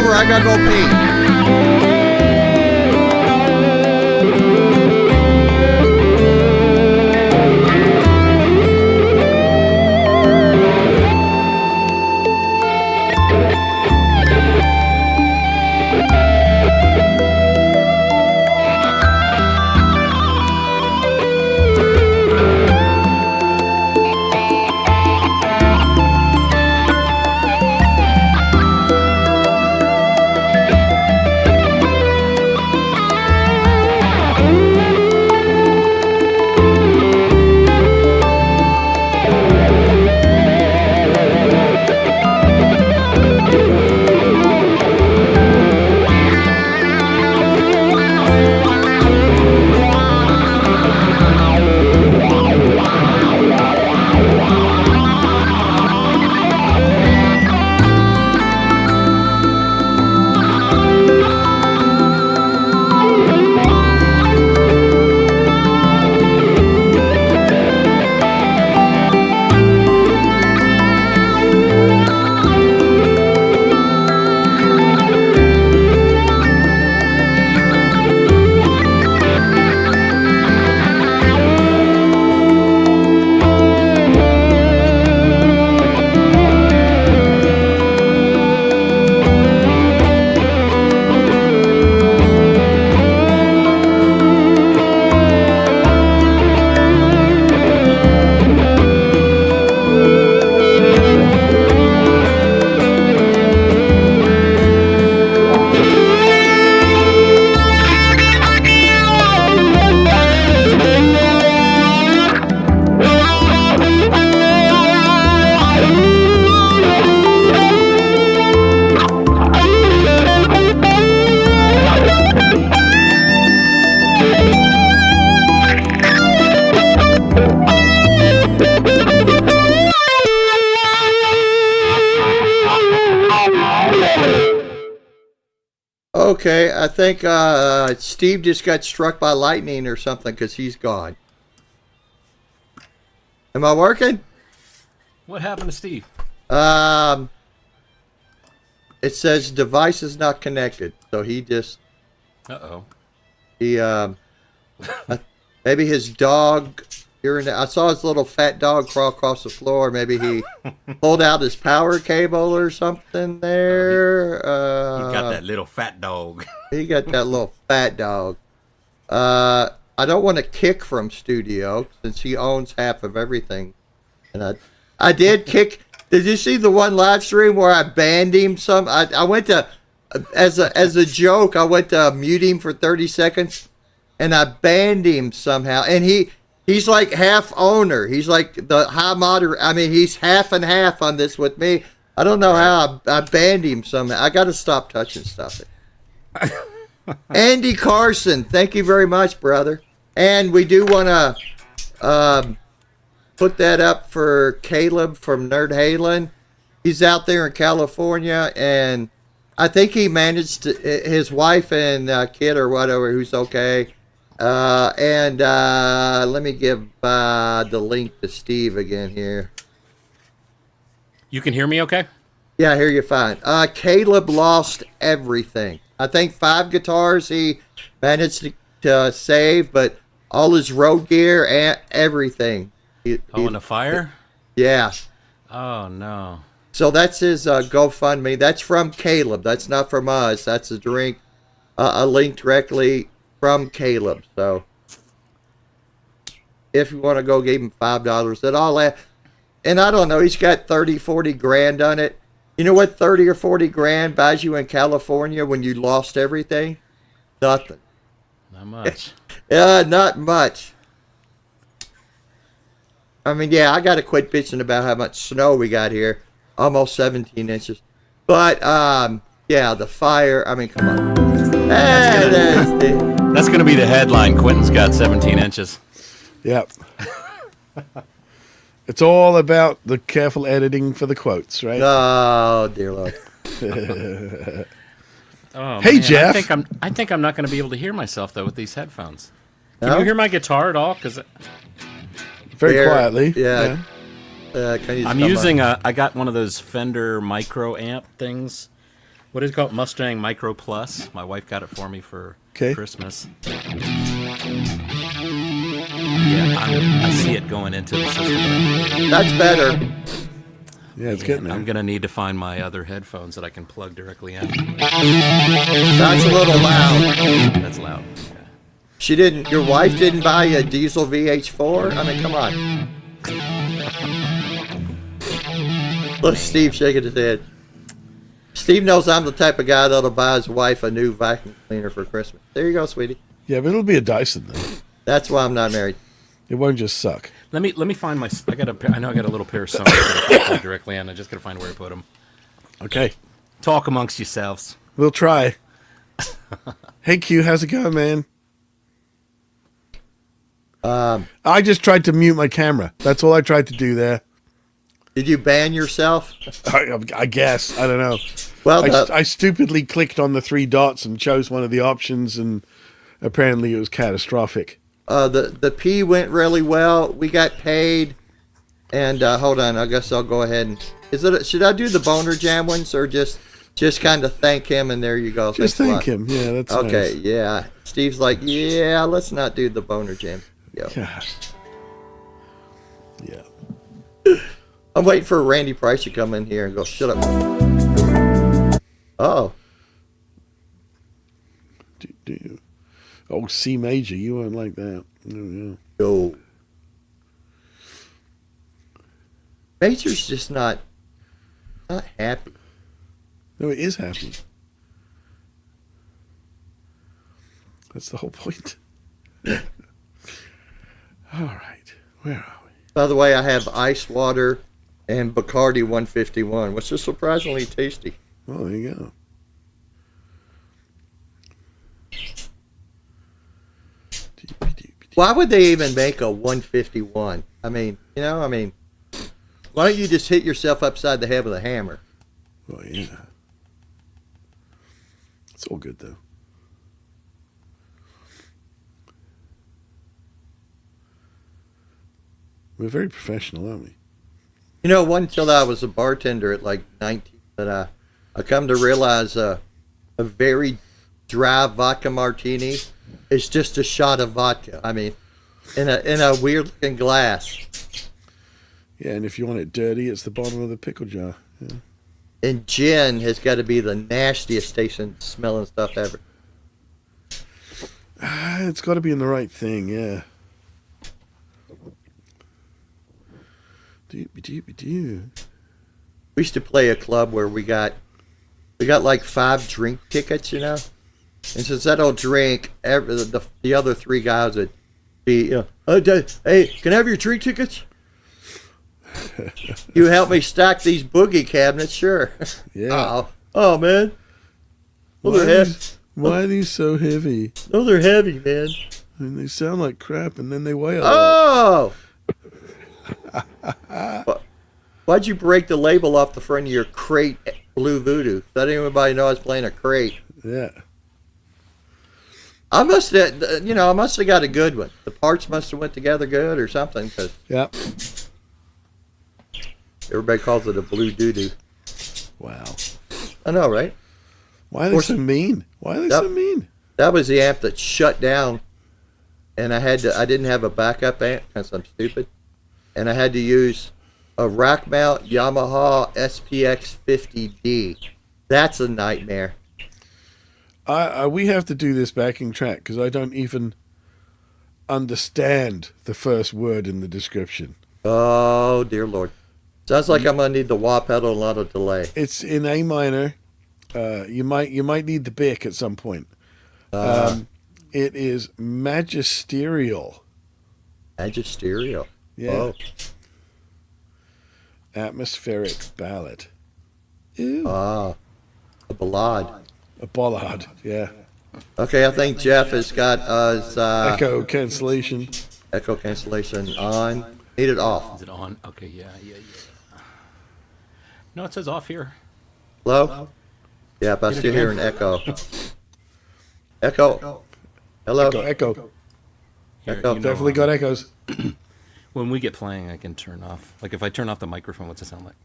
over. I gotta go pee. Okay, I think Steve just got struck by lightning or something because he's gone. Am I working? What happened to Steve? It says device is not connected, so he just he maybe his dog. I saw his little fat dog crawl across the floor. Maybe he pulled out his power cable or something there. He got that little fat dog. He got that little fat dog. I don't want to kick from studio since he owns half of everything. And I did kick. Did you see the one live stream where I banned him some? I went to, as a joke, I went to mute him for 30 seconds and I banned him somehow. And he's like half owner. He's like the high moderator. I mean, he's half and half on this with me. I don't know how I banned him somehow. I got to stop touching stuff. Andy Carson, thank you very much, brother. And we do want to put that up for Caleb from Nerd Halen. He's out there in California, and I think he managed to, his wife and kid or whatever, who's okay. And let me give the link to Steve again here. You can hear me okay? Yeah, I hear you fine. Caleb lost everything. I think 5 guitars he managed to save, but all his road gear and everything. In a fire? Yeah. Oh, no. So that's his GoFundMe. That's from Caleb. That's not from us. That's a link directly from Caleb. So if you want to go give him $5, that all that. And I don't know, he's got 30, 40 grand on it. You know what 30 or 40 grand buys you in California when you lost everything? Nothing. Not much. Not much. I mean, yeah, I got to quit bitching about how much snow we got here. Almost 17 inches. But, yeah, the fire. I mean, come on. That's going to be the headline. Quentin's got 17 inches. Yep. It's all about the careful editing for the quotes, right? Oh, dear Lord. Oh, hey, man. Jeff. I think I'm not going to be able to hear myself, though, with these headphones. Can No? you hear my guitar at all? Because Very quietly. Yeah. I'm using I got one of those Fender micro amp things What is it called? Mustang Micro Plus. My wife got it for me for Christmas. Yeah, I see it going into the system. That's better. Yeah, it's getting there. I'm going to need to find my other headphones that I can plug directly in. That's a little loud. That's loud. Yeah. Your wife didn't buy a diesel VH4? I mean, come on. Look, Steve shaking his head. Steve knows I'm the type of guy that'll buy his wife a new vacuum cleaner for Christmas. There you go, sweetie. Yeah, but it'll be a Dyson though. That's why I'm not married. It won't just suck. Let me find my. I know I got a little pair of Sony that I can plug directly in. I just got to find where to put them. Okay. Talk amongst yourselves. We'll try. Hey Q, how's it going, man? I just tried to mute my camera. That's all I tried to do there. Did you ban yourself? I guess. I don't know. Well, I stupidly clicked on the 3 dots and chose one of the options, and apparently it was catastrophic. The P went really well. We got paid. And hold on, I guess I'll go ahead and... should I do the Boner Jam ones, or just kind of thank him, and there you go? Just thank him. Yeah, that's okay, nice. Yeah. Steve's like, yeah, let's not do the Boner Jam. Yeah. Yeah. I'm waiting for Randy Price to come in here and go, shut up. Oh. Oh, C major. You weren't like that. Oh, yeah. Yo. Major's just not happy. No, it is happy. That's the whole point. All right. Where are we? By the way, I have ice water and Bacardi 151, which is surprisingly tasty. Oh, there you go. Why would they even make a 151? I mean, why don't you just hit yourself upside the head with a hammer? Oh, yeah. It's all good, though. We're very professional, aren't we? You know, one until I was a bartender at like 19, that I come to realize a very dry vodka martini is just a shot of vodka. I mean, in a weird looking glass. Yeah, and if you want it dirty, it's the bottom of the pickle jar. Yeah. And gin has got to be the nastiest tasting, smelling stuff ever. It's got to be in the right thing, yeah. We used to play a club where we got like 5 drink tickets, you know. And since I don't drink, the other 3 guys would be, hey, can I have your drink tickets? You help me stack these boogie cabinets, sure. Yeah. Oh man. Why are these so heavy? Oh, they're heavy, man. I mean, they sound like crap, and then they weigh a lot. Oh! Why'd you break the label off the front of your crate, Blue Voodoo? Let anybody know I was playing a crate. Yeah. I must have got a good one. The parts must have went together good or something. Cause yeah. Everybody calls it a blue doo-doo. Wow. I know, right? Why are they so mean? Why are they so mean? That was the amp that shut down, and I didn't have a backup amp because I'm stupid, and I had to use a rack mount Yamaha SPX 50D. That's a nightmare. We have to do this backing track because I don't even understand the first word in the description. Oh, dear Lord. Sounds like I'm going to need the wah pedal and a lot of delay. It's in A minor. You might need the Bic at some point. It is magisterial. Magisterial. Yeah. Oh. Atmospheric ballad. Ew. A ballad. A bollard, yeah. Okay, I think Jeff has got us... echo cancellation. Echo cancellation on. Need it off. Is it on? Okay, yeah. No, it says off here. Hello? Yeah, but I still hear an echo. Echo. Hello? Echo. Here, Echo. Definitely got echoes. When we get playing, I can turn off. Like if I turn off the microphone, what's it sound like?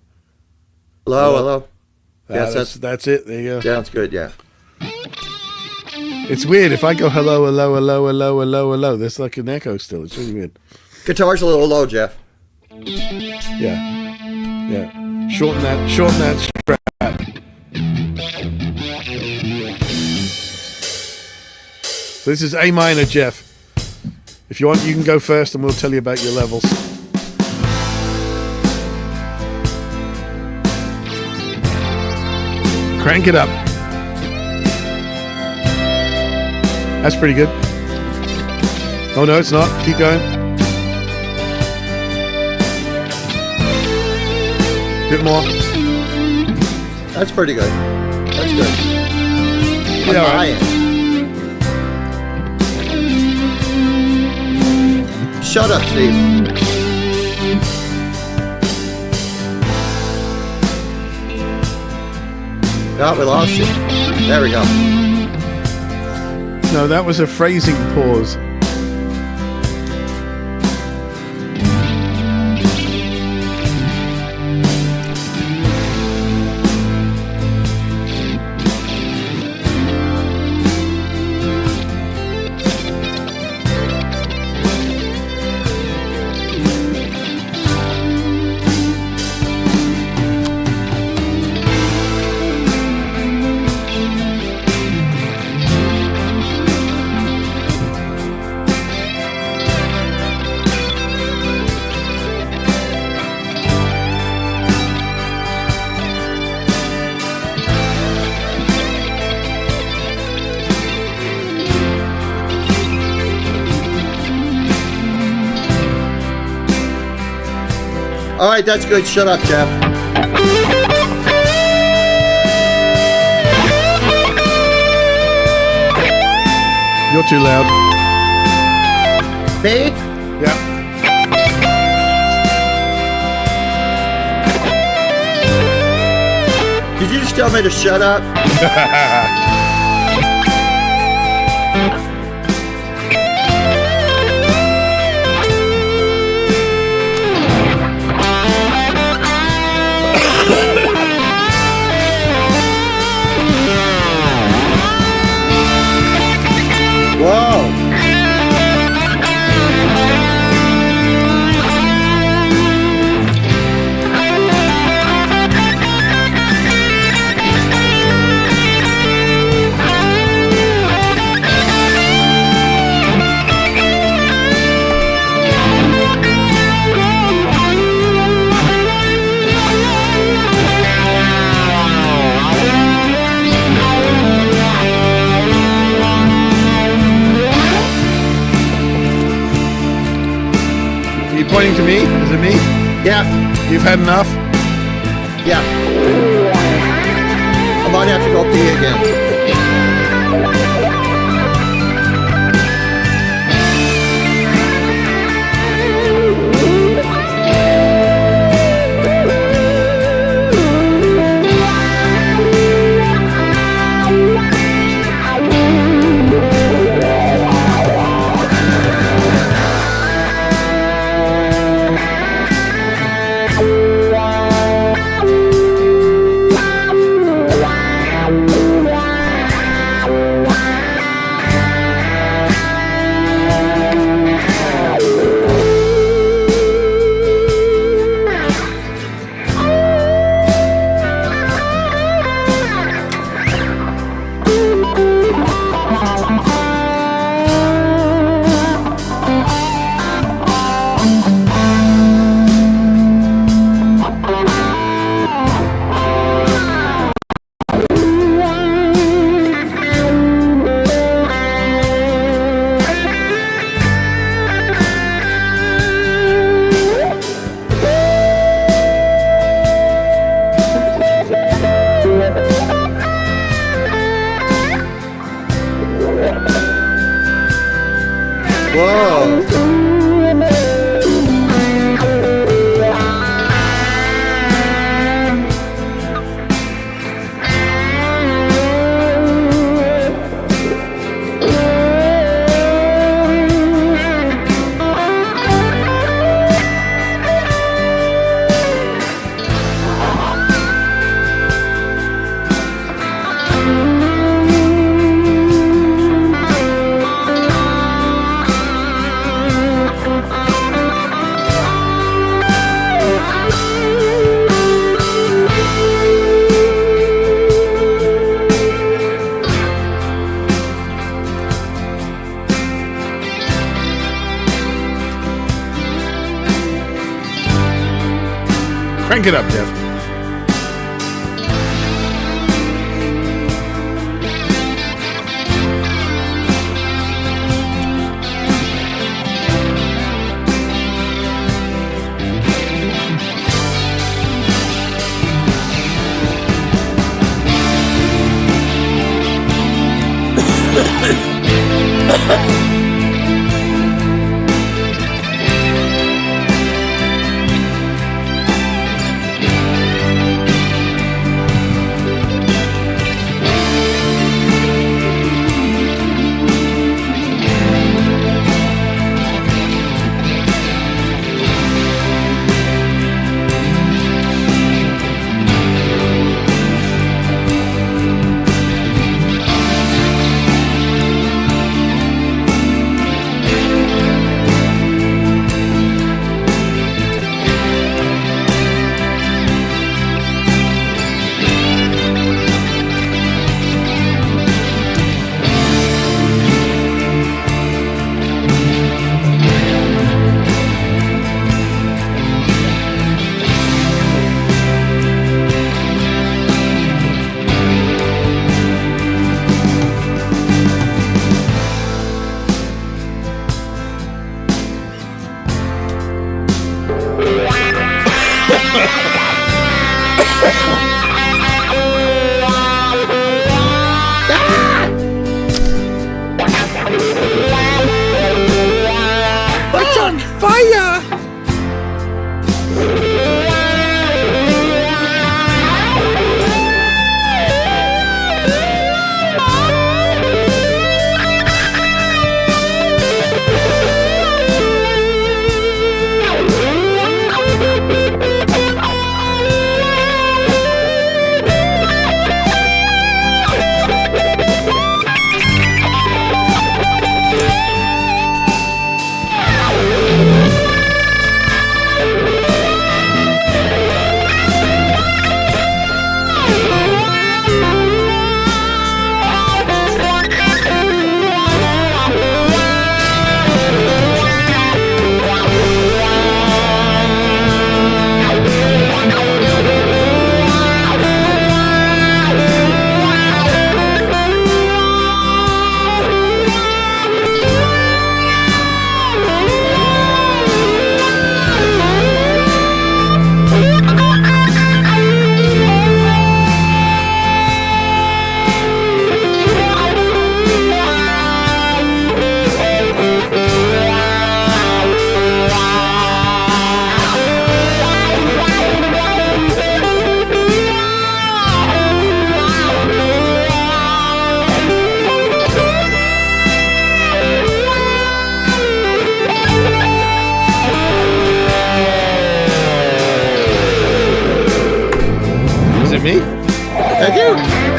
Hello? Yes, that's it. There you go. sounds good. Yeah. It's weird. If I go hello, hello, hello, hello, hello, hello, there's like an echo still. It's really weird. Guitar's a little low, Jeff. Yeah. Yeah. Shorten that strap. This is A minor, Jeff. If you want, you can go first and we'll tell you about your levels. Crank it up. That's pretty good. Oh, no, it's not. Keep going. Bit more. That's pretty good. That's good. Yeah, all right. Shut up, Steve. Oh, we lost you. There we go. No, that was a phrasing pause. All right, that's good. Shut up, Jeff. You're too loud. Me? Yeah. Did you just tell me to shut up? Whoa! Are you pointing to me? Is it me? Yeah, You've had enough? yeah. I might have to go pee again. Whoa! Crank it up, Jeff. Me? Thank you.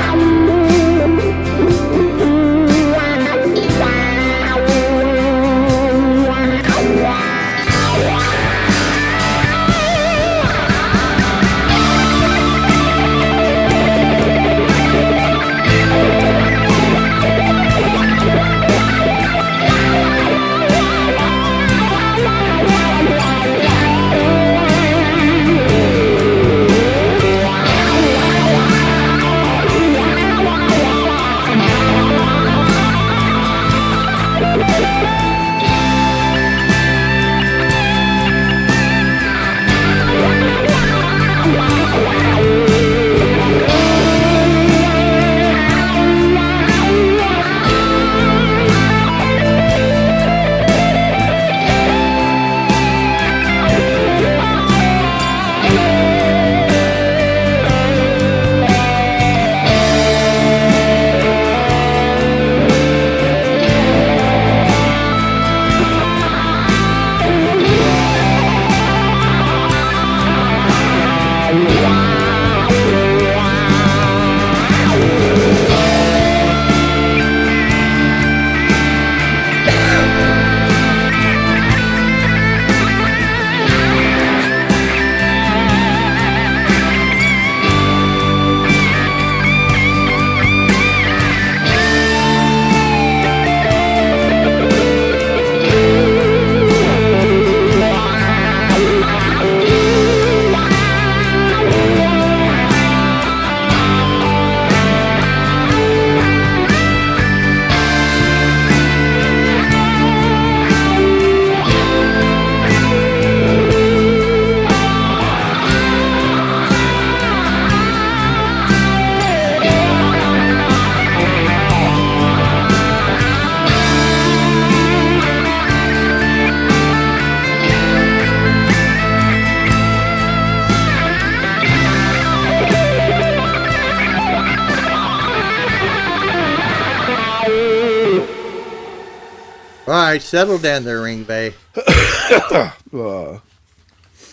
All right, settle down there, Ring Bay. Uh,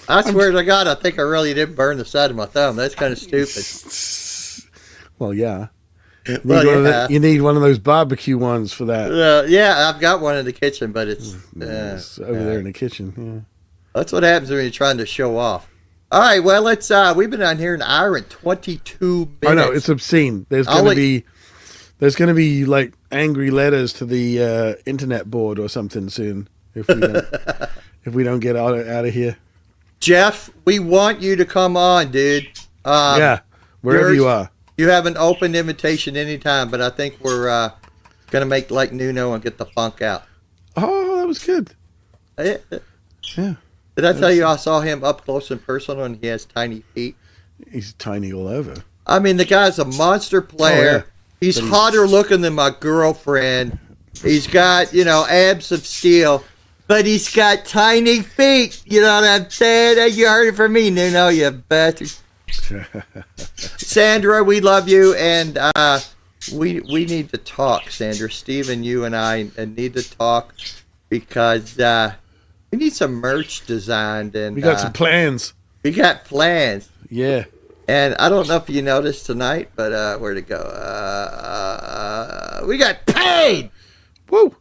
I swear to God, I think I really did burn the side of my thumb. That's kind of stupid. well, yeah. Well, You need one of those barbecue ones for that. Yeah, I've got one in the kitchen, but it's It's over there in the kitchen. That's what happens when you're trying to show off. All right, well, let's. We've been on here an hour and 22 minutes. I know it's obscene. There's going to be like angry letters to the internet board or something soon if we don't get out of here. Jeff, we want you to come on, dude. Yeah, wherever you are. You have an open invitation anytime, but I think we're going to make like Nuno and get the funk out. Oh, that was good. Yeah. Did I tell you I saw him up close and personal and he has tiny feet? He's tiny all over. I mean, the guy's a monster player. Oh, yeah. He's hotter looking than my girlfriend. He's got, abs of steel. But he's got tiny feet. You know what I'm saying? You heard it from me, Nuno, you bastard. Sandra, we love you, and we need to talk, Sandra. Steven, you and I need to talk because we need some merch designed. And We got some plans. We got plans. Yeah. And I don't know if you noticed tonight, but where'd it go? We got paid! Woo!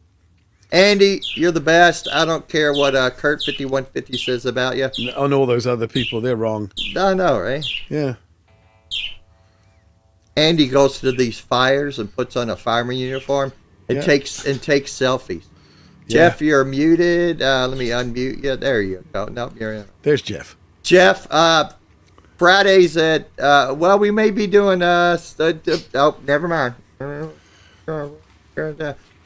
Andy, you're the best. I don't care what Kurt 5150 says about you. On all those other people, they're wrong. I know, right? Yeah. Andy goes to these fires and puts on a fireman uniform and takes selfies. Yeah. Jeff, you're muted. Let me unmute you. There you go. Nope, you're in. There's Jeff. Jeff, Fridays at we may be doing never mind.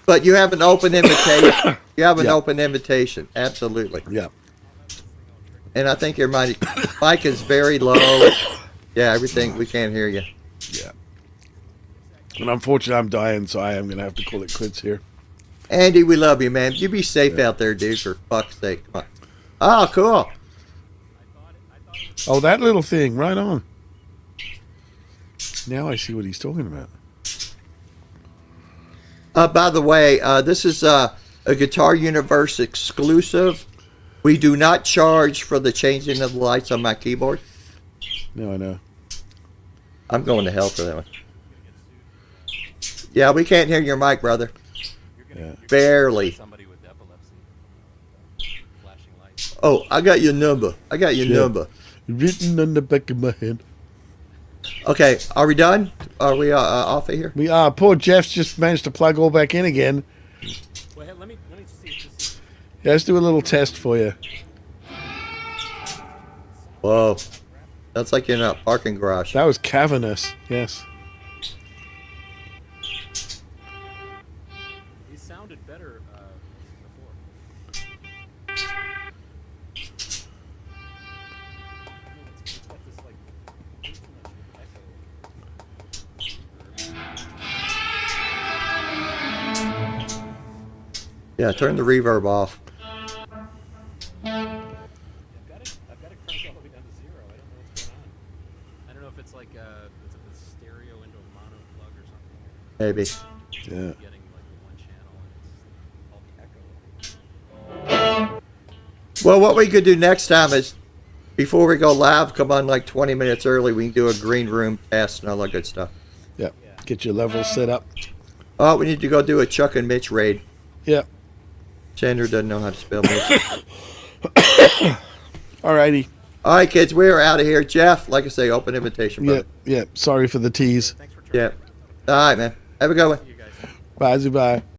But you have an open invitation. You have an open invitation. Absolutely. Yeah. And I think your mic is very low. Yeah, everything. We can't hear you. Yeah. And unfortunately, I'm dying, so I am going to have to call it quits here. Andy, we love you, man. You be safe out there, dude, for fuck's sake. Come on. Oh, cool. Oh, that little thing. Right on. Now I see what he's talking about. By the way, this is a Guitar Universe exclusive. We do not charge for the changing of the lights on my keyboard. No, I know. I'm going to hell for that one. Yeah, we can't hear your mic, brother. Yeah. Barely. Somebody with epilepsy. Flashing lights. Oh, I got your number. Number. Written on the back of my head. Okay, are we done? Are we off of here? We are. Poor Jeff's just managed to plug all back in again. Well, hey, let me see if this is... Yeah, let's do a little test for you. Whoa. That's like you're in a parking garage. That was cavernous. Yes. He sounded better before. It's got this, like, way too much echo. Yeah, turn the reverb off. I've got it cranked all the way down to 0. I don't know what's going on. I don't know if it's like it's a stereo into a mono plug or something. Maybe. Yeah. Getting like the one channel and it's all the echo. Well, what we could do next time is, before we go live, come on like 20 minutes early. We can do a green room test and all that good stuff. Yeah. Get your levels set up. Oh, we need to go do a Chuck and Mitch raid. Yeah. Chandler doesn't know how to spell Mitch. Alrighty. All right, kids, we are out of here. Jeff, like I say, open invitation, brother. Yeah. Sorry for the tease. Yeah. All right, man. Have a good one. Bye, Zubai.